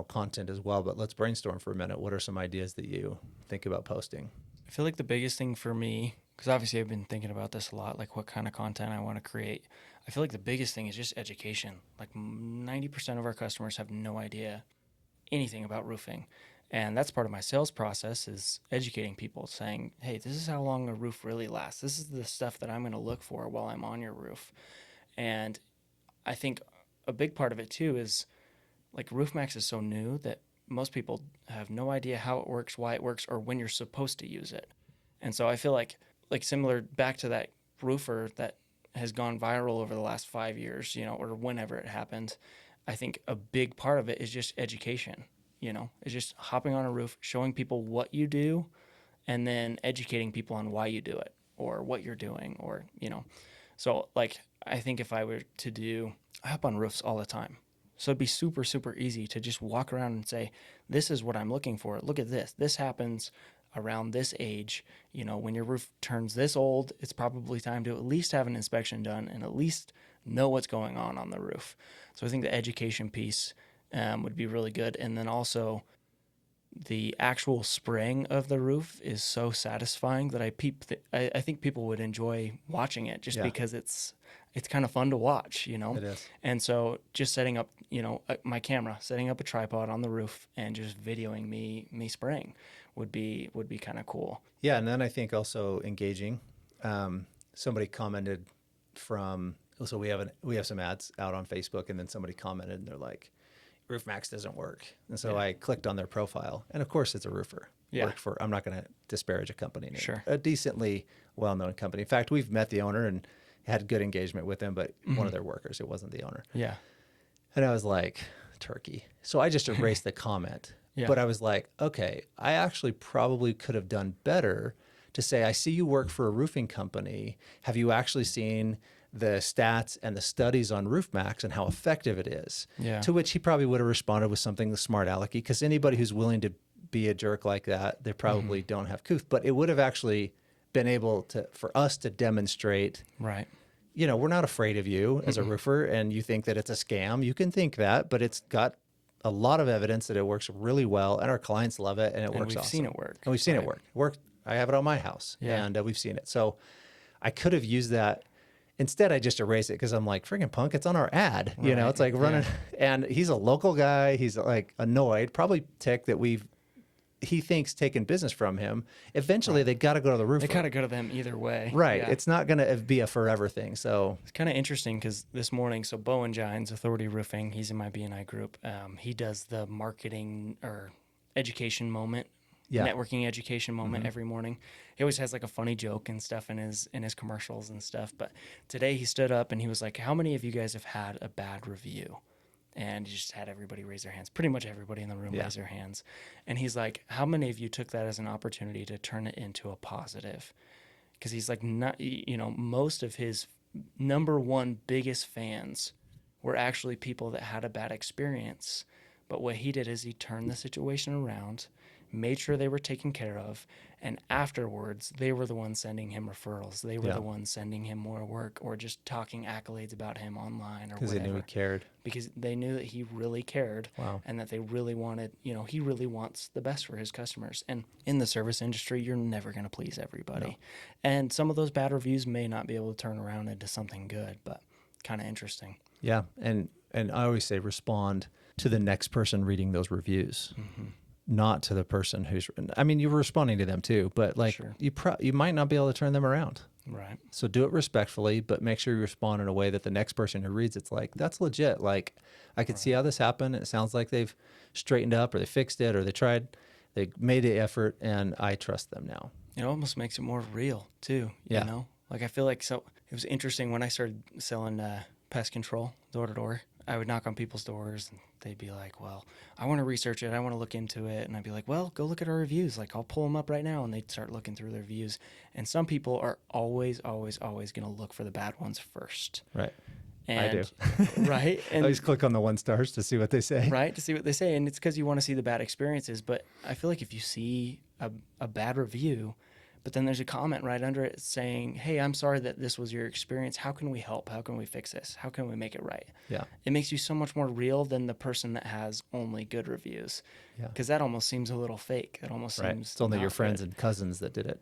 S2: content as well. But let's brainstorm for a minute. What are some ideas that you think about posting?
S1: I feel like the biggest thing for me, because obviously I've been thinking about this a lot, like what kind of content I want to create. I feel like the biggest thing is just education. Like 90% of our customers have no idea anything about roofing. And that's part of my sales process, is educating people, saying, hey, this is how long a roof really lasts. This is the stuff that I'm going to look for while I'm on your roof. And I think a big part of it too is, like, RoofMax is so new that most people have no idea how it works, why it works, or when you're supposed to use it. And so I feel like similar back to that roofer that has gone viral over the last 5 years, or whenever it happened, I think a big part of it is just education. It's just hopping on a roof, showing people what you do, and then educating people on why you do it or what you're doing, or, So, like, I think if I were to I hop on roofs all the time. So it'd be super, super easy to just walk around and say, this is what I'm looking for. Look at this. This happens around this age. When your roof turns this old, it's probably time to at least have an inspection done and at least know what's going on the roof. So I think the education piece would be really good. And then also the actual spraying of the roof is so satisfying that I think people would enjoy watching it just because it's kind of fun to watch, It
S2: is.
S1: And so just setting up, my camera, setting up a tripod on the roof and just videoing me spraying would be kind of cool.
S2: Yeah. And then I think also engaging. Somebody commented so we have some ads out on Facebook, and then somebody commented and they're like, RoofMax doesn't work. And so I clicked on their profile, and of course it's a roofer.
S1: Yeah.
S2: I'm not going to disparage a company name.
S1: Sure.
S2: A decently well-known company. In fact, we've met the owner and had good engagement with him, but one of their workers, it wasn't the owner.
S1: Yeah.
S2: And I was like, turkey. So I just erased the comment.
S1: Yeah.
S2: But I was like, okay, I actually probably could have done better to say, I see you work for a roofing company. Have you actually seen the stats and the studies on RoofMax and how effective it is?
S1: Yeah.
S2: To which he probably would have responded with something smart alecky, because anybody who's willing to be a jerk like that, they probably don't have couth. But it would have actually been able for us to demonstrate,
S1: Right.
S2: We're not afraid of you as a roofer, and you think that it's a scam. You can think that, but it's got a lot of evidence that it works really well, and our clients love it, and it works awesome.
S1: We've seen it work.
S2: And we've seen it work. I have it on my house, and we've seen it. So I could have used that. Instead, I just erased it because I'm like, friggin' punk, it's on our ad.
S1: Right.
S2: It's like running. And he's a local guy. He's like annoyed, probably ticked that he thinks taking business from him. Eventually, they got to go to the roofer.
S1: They got to go to them either way.
S2: Right.
S1: Yeah.
S2: It's not going to be a forever thing. So
S1: it's kind of interesting because this morning, so Bowen Gines, Authority Roofing, he's in my BNI group. He does the marketing or education moment, networking education moment every morning. He always has like a funny joke and stuff in his commercials and stuff. But today he stood up and he was like, how many of you guys have had a bad review? And he just had everybody raise their hands. Pretty much everybody in the room raise their hands. And he's like, how many of you took that as an opportunity to turn it into a positive? Because he's like, not, most of his number one biggest fans were actually people that had a bad experience. But what he did is he turned the situation around, made sure they were taken care of, and afterwards they were the ones sending him referrals. They were the ones sending him more work or just talking accolades about him online or whatever.
S2: Because they knew he cared.
S1: Because they knew that he really cared.
S2: Wow.
S1: And that they really wanted, he really wants the best for his customers. And in the service industry, you're never going to please everybody. No. And some of those bad reviews may not be able to turn around into something good, but kind of interesting.
S2: Yeah. And I always say respond to the next person reading those reviews. Mm-hmm. Not to the person who's, you're responding to them too, but sure. You might not be able to turn them around.
S1: Right.
S2: So do it respectfully, but make sure you respond in a way that the next person who reads it's like, that's legit. Like, I could see how this happened. It sounds like they've straightened up or they fixed it or they made the effort and I trust them now.
S1: It almost makes it more real too. You know, like I feel like, so it was interesting when I started selling pest control door to door. I would knock on people's doors and they'd be like, well, I want to research it. I want to look into it. And I'd be like, well, go look at our reviews. Like, I'll pull them up right now. And they'd start looking through their reviews. And some people are always going to look for the bad ones first.
S2: Right.
S1: And,
S2: I do.
S1: Right. And
S2: I always click on the 1 stars to see what they say.
S1: Right. To see what they say. And it's because you want to see the bad experiences. But I feel like if you see a bad review, but then there's a comment right under it saying, hey, I'm sorry that this was your experience. How can we help? How can we fix this? How can we make it right?
S2: Yeah.
S1: It makes you so much more real than the person that has only good reviews.
S2: Yeah.
S1: Because that almost seems a little fake. It almost seems
S2: it's only your friends and cousins that did it.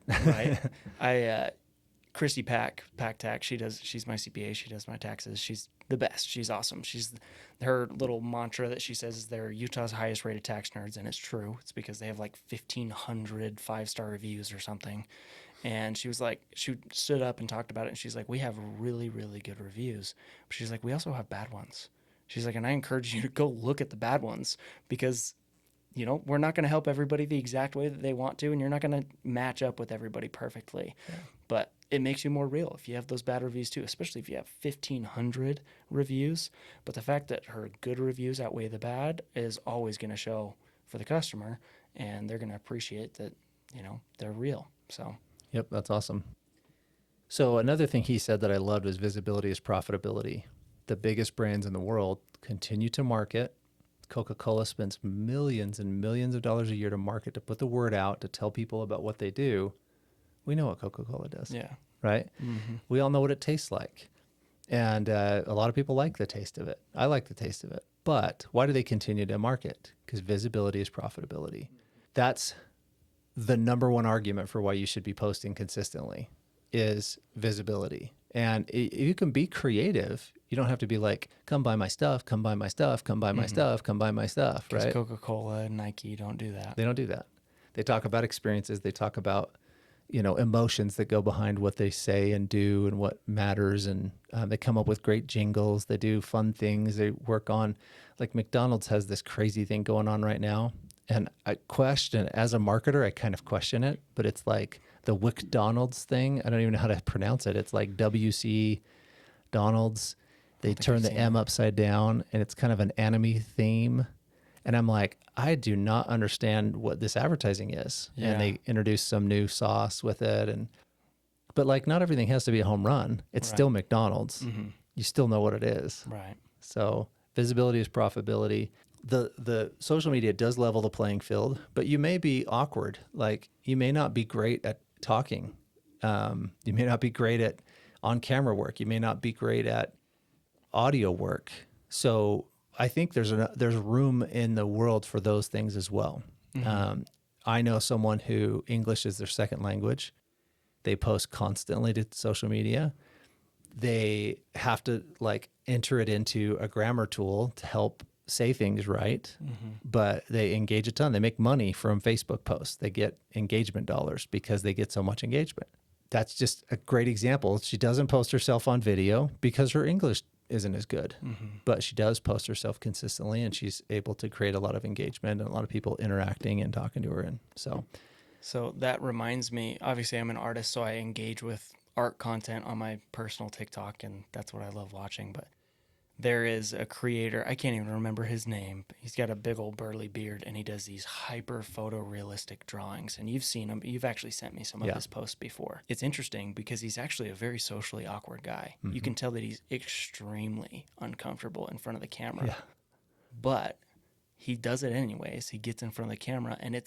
S1: Right. Christy Pack Tax, she's my CPA. She does my taxes. She's the best. She's awesome. Her little mantra that she says is they're Utah's highest rated tax nerds. And it's true. It's because they have like 1,500 5-star reviews or something. And she stood up and talked about it. And she's like, we have really, really good reviews. But she's like, we also have bad ones. She's like, and I encourage you to go look at the bad ones because, we're not going to help everybody the exact way that they want to. And you're not going to match up with everybody perfectly. Yeah. But it makes you more real if you have those bad reviews too, especially if you have 1,500 reviews. But the fact that her good reviews outweigh the bad is always going to show for the customer, and they're going to appreciate that, they're real. So,
S2: yep, that's awesome. So another thing he said that I loved was visibility is profitability. The biggest brands in the world continue to market. Coca-Cola spends millions and millions of dollars a year to market, to put the word out, to tell people about what they do. We know what Coca-Cola does.
S1: Yeah.
S2: Right? Mm-hmm. We all know what it tastes like. And a lot of people like the taste of it. I like the taste of it. But why do they continue to market? Because visibility is profitability. That's the number one argument for why you should be posting consistently is visibility. And you can be creative. You don't have to be like, come buy my stuff, come buy my stuff, come buy my stuff, come buy my stuff, right?
S1: Because Coca-Cola and Nike don't do that.
S2: They don't do that. They talk about experiences. They talk about emotions that go behind what they say and do and what matters. And they come up with great jingles. They do fun things. They work on, like McDonald's has this crazy thing going on right now. And I question, as a marketer, I kind of question it, but it's like the McDonald's thing. I don't even know how to pronounce it. It's like WC Donald's. They turn the M upside down and it's kind of an anime theme. And I'm like, I do not understand what this advertising is. Yeah. And they introduce some new sauce with it. But like, not everything has to be a home run. It's still McDonald's. Mm-hmm. You still know what it is.
S1: Right.
S2: So visibility is profitability. The social media does level the playing field, but you may be awkward. Like, you may not be great at talking. You may not be great at on-camera work. You may not be great at audio work. So I think there's room in the world for those things as well. Mm-hmm. I know someone who English is their second language. They post constantly to social media. They have to enter it into a grammar tool to help say things right, but they engage a ton. They make money from Facebook posts. They get engagement dollars because they get so much engagement. That's just a great example. She doesn't post herself on video because her English isn't as good, but she does post herself consistently, and she's able to create a lot of engagement and a lot of people interacting and talking to her. And so
S1: that reminds me, obviously I'm an artist, so I engage with art content on my personal TikTok, and that's what I love watching. But There is a creator, I can't even remember his name. He's got a big old burly beard, and he does these hyper photorealistic drawings. And you've seen him. You've actually sent me some of his posts before. It's interesting because he's actually a very socially awkward guy. Mm-hmm. You can tell that he's extremely uncomfortable in front of the camera. Yeah. But he does it anyways. He gets in front of the camera, and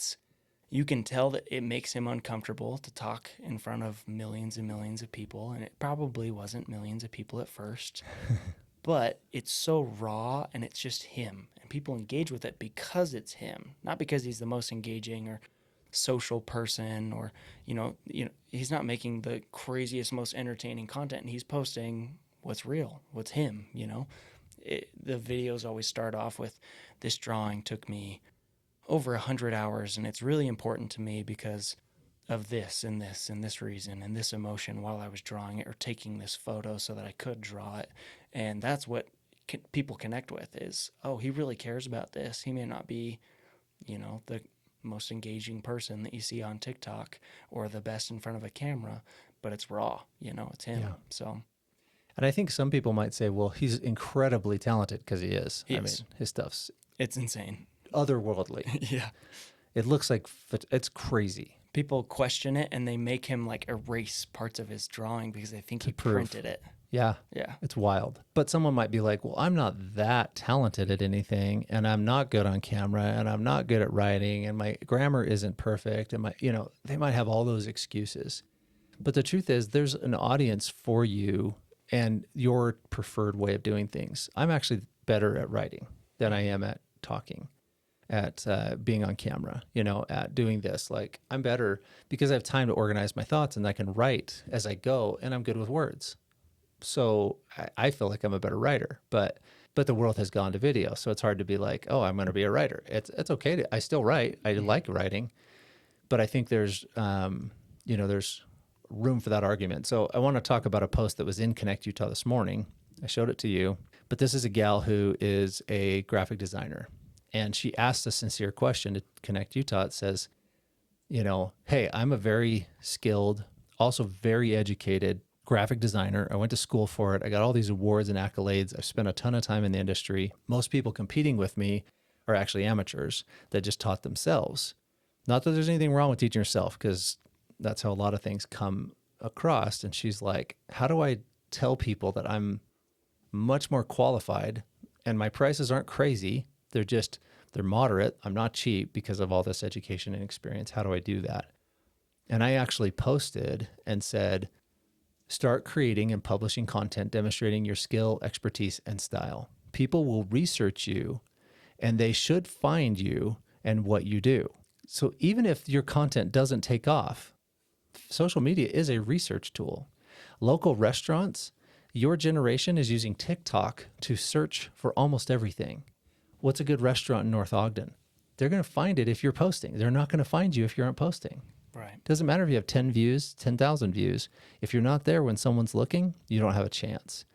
S1: you can tell that it makes him uncomfortable to talk in front of millions and millions of people. And it probably wasn't millions of people at first. But it's so raw, and it's just him. And people engage with it because it's him, not because he's the most engaging or social person, or, he's not making the craziest, most entertaining content. He's posting what's real, what's him, The videos always start off with, this drawing took me over 100 hours, and it's really important to me because of this and this and this reason and this emotion while I was drawing it, or taking this photo so that I could draw it. And that's what people connect with is, oh, he really cares about this. He may not be, the most engaging person that you see on TikTok or the best in front of a camera, but it's raw, it's him. Yeah. So.
S2: And I think some people might say, well, he's incredibly talented because he is. I mean, his stuff's...
S1: It's insane.
S2: Otherworldly.
S1: Yeah.
S2: It looks like it's crazy.
S1: People question it, and they make him erase parts of his drawing because they think he printed it.
S2: Yeah. Yeah. It's wild. But someone might be like, well, I'm not that talented at anything, and I'm not good on camera, and I'm not good at writing, and my grammar isn't perfect. And they might have all those excuses. But the truth is, there's an audience for you and your preferred way of doing things. I'm actually better at writing than I am at talking, at being on camera, at doing this. I'm better because I have time to organize my thoughts, and I can write as I go, and I'm good with words. So I feel like I'm a better writer, but the world has gone to video. So it's hard to be like, oh, I'm going to be a writer. It's okay. I still write. I like writing, but I think there's room for that argument. So I want to talk about a post that was in Connect Utah this morning. I showed it to you, but this is a gal who is a graphic designer. And she asked a sincere question to Connect Utah. It says, hey, I'm a very skilled, also very educated graphic designer. I went to school for it. I got all these awards and accolades. I've spent a ton of time in the industry. Most people competing with me are actually amateurs that just taught themselves. Not that there's anything wrong with teaching yourself, because that's how a lot of things come across. And she's like, how do I tell people that I'm much more qualified and my prices aren't crazy? They're moderate. I'm not cheap because of all this education and experience. How do I do that? And I actually posted and said, start creating and publishing content demonstrating your skill, expertise, and style. People will research you, and they should find you and what you do. So even if your content doesn't take off, social media is a research tool. Local restaurants, your generation is using TikTok to search for almost everything. What's a good restaurant in North Ogden? They're going to find it if you're posting. They're not going to find you if you aren't posting.
S1: Right.
S2: Doesn't matter if you have 10 views, 10,000 views. If you're not there when someone's looking, you don't have a chance.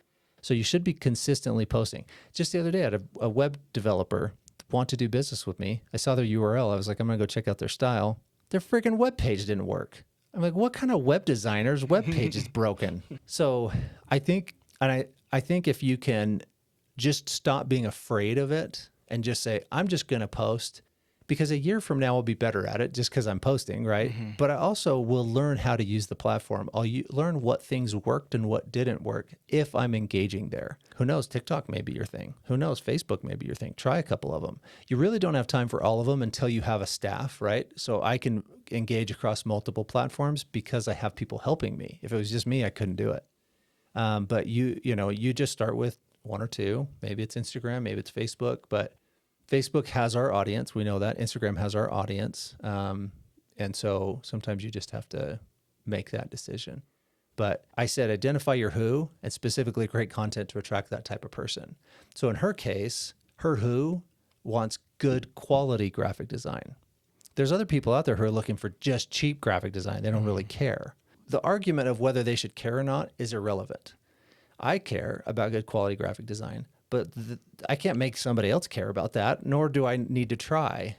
S2: So you should be consistently posting. Just the other day, I had a web developer want to do business with me. I saw their URL. I was like, I'm going to go check out their style. Their freaking web page didn't work. I'm like, what kind of web designer's web page is broken? So I think if you can just stop being afraid of it and just say, I'm just going to post, because a year from now I'll be better at it just because I'm posting, right? Mm-hmm. But I also will learn how to use the platform. I'll learn what things worked and what didn't work if I'm engaging there. Who knows? TikTok may be your thing. Who knows? Facebook may be your thing. Try a couple of them. You really don't have time for all of them until you have a staff, right? So I can engage across multiple platforms because I have people helping me. If it was just me, I couldn't do it. But you just start with one or two. Maybe it's Instagram, maybe it's Facebook, but Facebook has our audience. We know that. Instagram has our audience. And so sometimes you just have to make that decision. But I said, identify your who and specifically create content to attract that type of person. So in her case, her who wants good quality graphic design. There's other people out there who are looking for just cheap graphic design. They don't really care. The argument of whether they should care or not is irrelevant. I care about good quality graphic design, but I can't make somebody else care about that, nor do I need to try.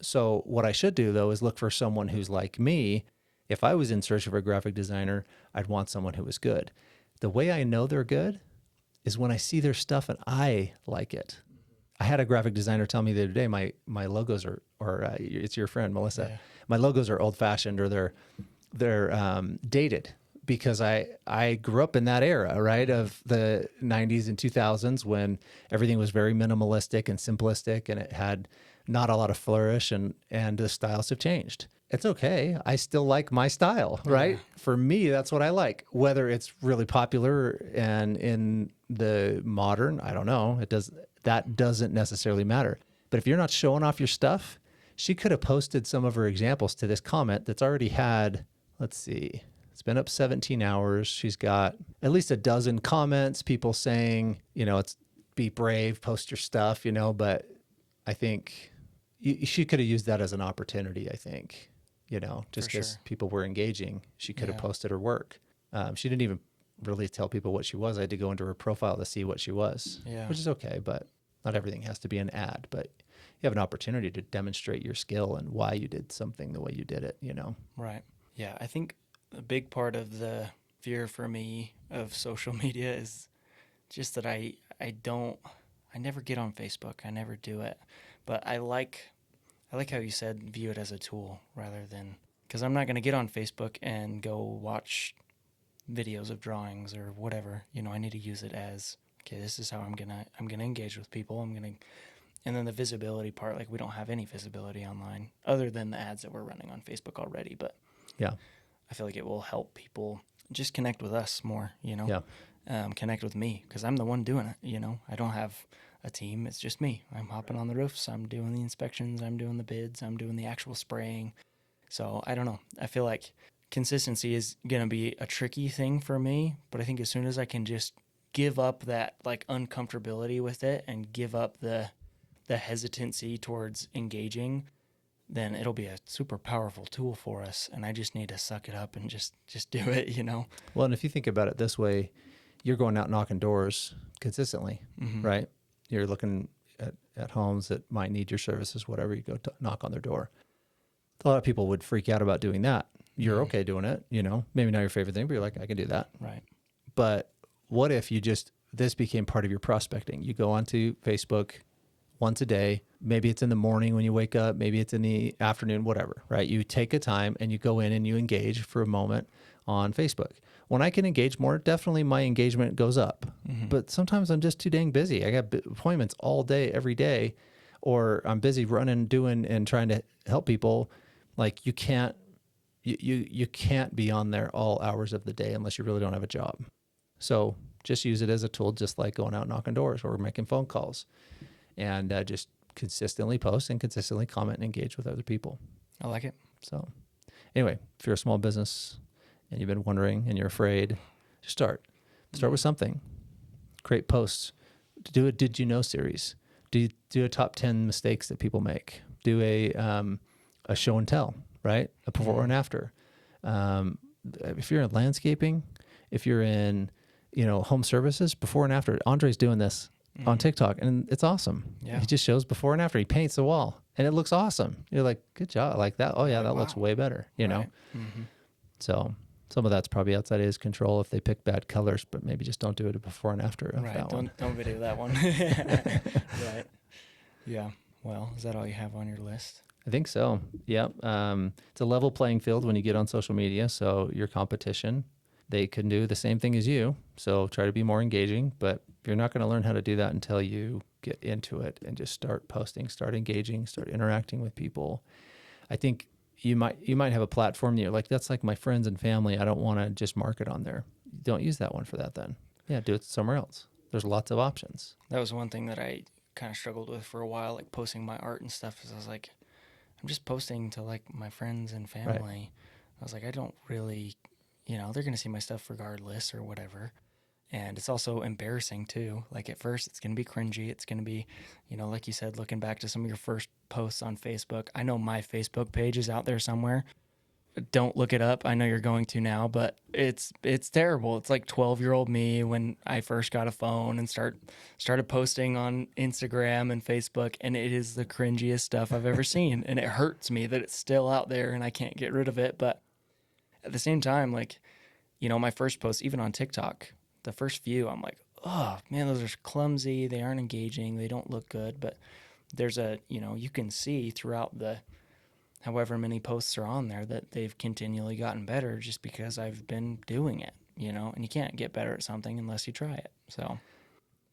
S2: So what I should do, though, is look for someone who's like me. If I was in search of a graphic designer, I'd want someone who was good. The way I know they're good is when I see their stuff and I like it. I had a graphic designer tell me the other day, my logos are, it's your friend, Melissa. Yeah. My logos are old fashioned, or they're dated, because I grew up in that era, right? Of the 90s and 2000s, when everything was very minimalistic and simplistic, and it had not a lot of flourish, and the styles have changed. It's okay. I still like my style, right? Yeah. For me, that's what I like. Whether it's really popular and in the modern, I don't know. That doesn't necessarily matter. But if you're not showing off your stuff, she could have posted some of her examples to this comment that's already had, let's see, it's been up 17 hours. She's got at least a dozen comments, people saying, it's be brave, post your stuff, but I think she could have used that as an opportunity, I think, just because people were engaging. She could have posted her work. She didn't even really tell people what she was. I had to go into her profile to see what she was, which is okay, but not everything has to be an ad. But you have an opportunity to demonstrate your skill and why you did something the way you did it,
S1: Right. Yeah, I think a big part of the fear for me of social media is just that I never get on Facebook. I never do it. But I like how you said view it as a tool rather than, because I'm not going to get on Facebook and go watch videos of drawings or whatever. I need to use it as, okay, this is how I'm gonna engage with people. And then the visibility part, like we don't have any visibility online other than the ads that we're running on Facebook already. But
S2: yeah,
S1: I feel like it will help people just connect with us more. Connect with me, because I'm the one doing it. I don't have a team. It's just me. I'm hopping on the roofs. I'm doing the inspections. I'm doing the bids. I'm doing the actual spraying. So I don't know. I feel like consistency is going to be a tricky thing for me, but I think as soon as I can just give up that like uncomfortability with it and give up the hesitancy towards engaging, then it'll be a super powerful tool for us. And I just need to suck it up and just do it,
S2: Well, and if you think about it this way, you're going out knocking doors consistently, right? You're looking at homes that might need your services, whatever. You go knock on their door. A lot of people would freak out about doing that. You're okay doing it, maybe not your favorite thing, but you're like, I can do that.
S1: Right.
S2: But what if this became part of your prospecting? You go onto Facebook once a day. Maybe it's in the morning when you wake up. Maybe it's in the afternoon, whatever, right? You take a time and you go in and you engage for a moment on Facebook. When I can engage more, definitely my engagement goes up. But sometimes I'm just too dang busy. I got appointments all day, every day, or I'm busy running, doing, and trying to help people. Like you can't be on there all hours of the day unless you really don't have a job. So just use it as a tool, just like going out knocking doors or making phone calls, and just consistently post and consistently comment and engage with other people.
S1: I like it.
S2: So anyway, if you're a small business and you've been wondering and you're afraid, just start with something. Create posts. Do a did you know series. Do a top 10 mistakes that people make. Do a show and tell, right? A before and after. If you're in landscaping, if you're in, home services, before and after. Andre's doing this on TikTok, and it's awesome. Yeah. He just shows before and after. He paints the wall, and it looks awesome. You're like, good job. I like that. Oh yeah, that looks way better, know? So some of that's probably outside of his control if they pick bad colors, but maybe just don't do it before and after of that one.
S1: Don't video that one. Right. Yeah. Well, is that all you have on your list?
S2: I think so. Yep. It's a level playing field when you get on social media. So your competition, they can do the same thing as you. So try to be more engaging, but you're not going to learn how to do that until you get into it and just start posting, start engaging, start interacting with people. I think you might have a platform that you're like, that's like my friends and family. I don't want to just market on there. Don't use that one for that then. Yeah, do it somewhere else. There's lots of options.
S1: That was one thing that I kind of struggled with for a while, like posting my art and stuff, is I was like, I'm just posting to like my friends and family. Right. I was like, I don't really, they're going to see my stuff regardless or whatever. And it's also embarrassing too. Like at first it's going to be cringy. It's going to be, like you said, looking back to some of your first posts on Facebook. I know my Facebook page is out there somewhere. Don't look it up. I know you're going to now, but it's terrible. It's like 12-year-old me when I first got a phone and started posting on Instagram and Facebook, and it is the cringiest stuff I've ever seen. And it hurts me that it's still out there and I can't get rid of it. But at the same time, like, my first post, even on TikTok, the first few, I'm like, oh man, those are clumsy. They aren't engaging. They don't look good. But there's you can see throughout the however many posts are on there that they've continually gotten better just because I've been doing it, and you can't get better at something unless you try it. So,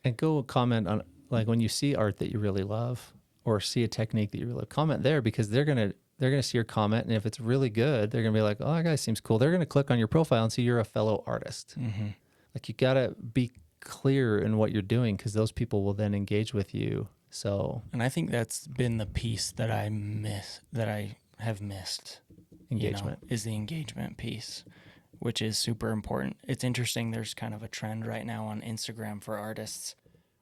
S2: and go comment on, like, when you see art that you really love or see a technique that you really love, comment there, because they're going to see your comment. And if it's really good, they're going to be like, oh, that guy seems cool. They're going to click on your profile and see you're a fellow artist.
S1: mm-hmm.
S2: Like, you got to be clear in what you're doing, because those people will then engage with you. So,
S1: and I think that's been the piece that I have missed.
S2: engagement
S1: is the engagement piece, which is super important. It's interesting. There's kind of a trend right now on Instagram for artists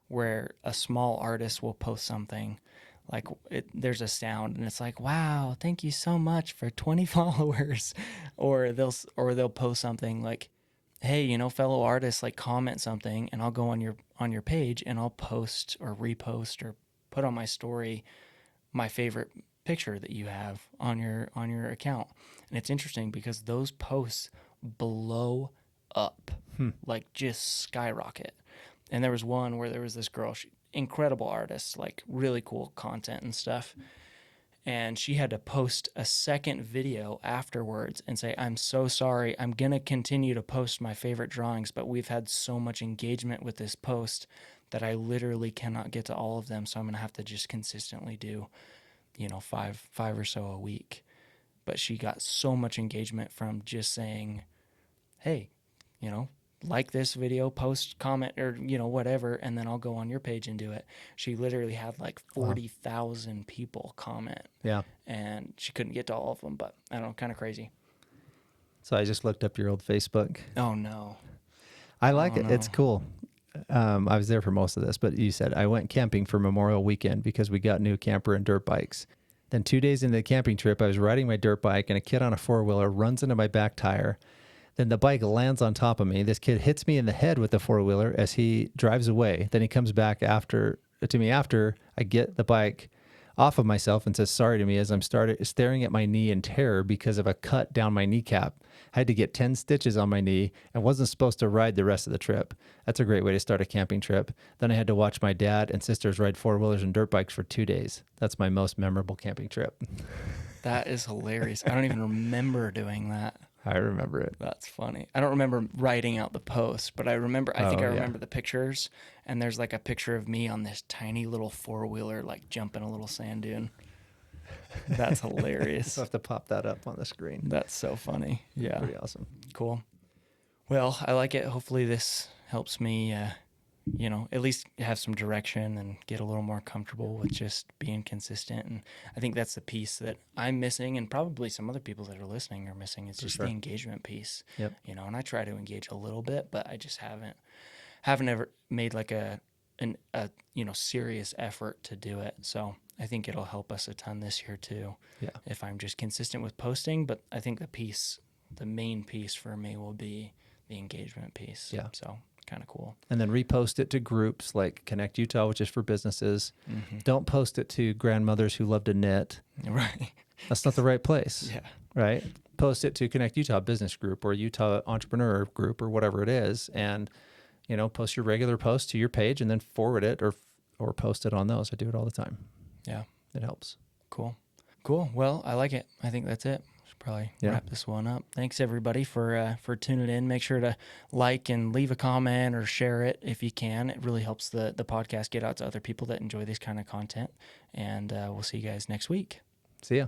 S1: where a small artist will post something like there's a sound and it's like, wow, thank you so much for 20 followers. Or they'll post something like, hey, fellow artists, like, comment something and I'll go on your page and I'll post or repost or put on my story my favorite picture that you have on your account. And it's interesting because those posts blow up, like just skyrocket. And there was one where there was this girl, incredible artist, like really cool content and stuff. And she had to post a second video afterwards and say, I'm so sorry. I'm going to continue to post my favorite drawings, but we've had so much engagement with this post that I literally cannot get to all of them. So I'm going to have to just consistently do, five or so a week. But she got so much engagement from just saying, hey, like this video, post, comment, or, whatever, and then I'll go on your page and do it. She literally had like 40,000 people comment.
S2: Yeah.
S1: And she couldn't get to all of them, but I don't know, kind of crazy.
S2: So I just looked up your old Facebook.
S1: Oh, no.
S2: I like it. No. It's cool. I was there for most of this, but you said, I went camping for Memorial Weekend because we got new camper and dirt bikes. Then 2 days into the camping trip, I was riding my dirt bike and a kid on a four-wheeler runs into my back tire. Then the bike lands on top of me. This kid hits me in the head with the four-wheeler as he drives away. Then he comes back to me after I get the bike off of myself and says sorry to me as I'm staring at my knee in terror because of a cut down my kneecap. I had to get 10 stitches on my knee and wasn't supposed to ride the rest of the trip. That's a great way to start a camping trip. Then I had to watch my dad and sisters ride four-wheelers and dirt bikes for 2 days. That's my most memorable camping trip.
S1: That is hilarious. I don't even remember doing that.
S2: I remember it.
S1: That's funny. I don't remember writing out the post, but I remember the pictures, and there's like a picture of me on this tiny little four-wheeler, like jumping a little sand dune. That's hilarious.
S2: I'll have to pop that up on the screen.
S1: That's so funny. Yeah.
S2: Pretty awesome.
S1: Cool. Well, I like it. Hopefully this helps me, at least have some direction and get a little more comfortable with just being consistent. And I think that's the piece that I'm missing, and probably some other people that are listening are missing. It's just the engagement piece.
S2: Yep.
S1: And I try to engage a little bit, but I just haven't ever made like a serious effort to do it. So I think it'll help us a ton this year too.
S2: Yeah.
S1: If I'm just consistent with posting, but I think the main piece for me will be the engagement piece.
S2: Yeah.
S1: So kind of cool.
S2: And then repost it to groups like Connect Utah, which is for businesses. Mm-hmm. Don't post it to grandmothers who love to knit.
S1: Right.
S2: That's not the right place.
S1: Yeah.
S2: Right. Post it to Connect Utah Business Group or Utah Entrepreneur Group or whatever it is. And, post your regular post to your page and then forward it or post it on those. I do it all the time.
S1: Yeah.
S2: It helps.
S1: Cool. Well, I like it. I think that's it. Should probably wrap this one up. Thanks everybody for tuning in. Make sure to like and leave a comment or share it if you can. It really helps the podcast get out to other people that enjoy this kind of content. And we'll see you guys next week.
S2: See ya.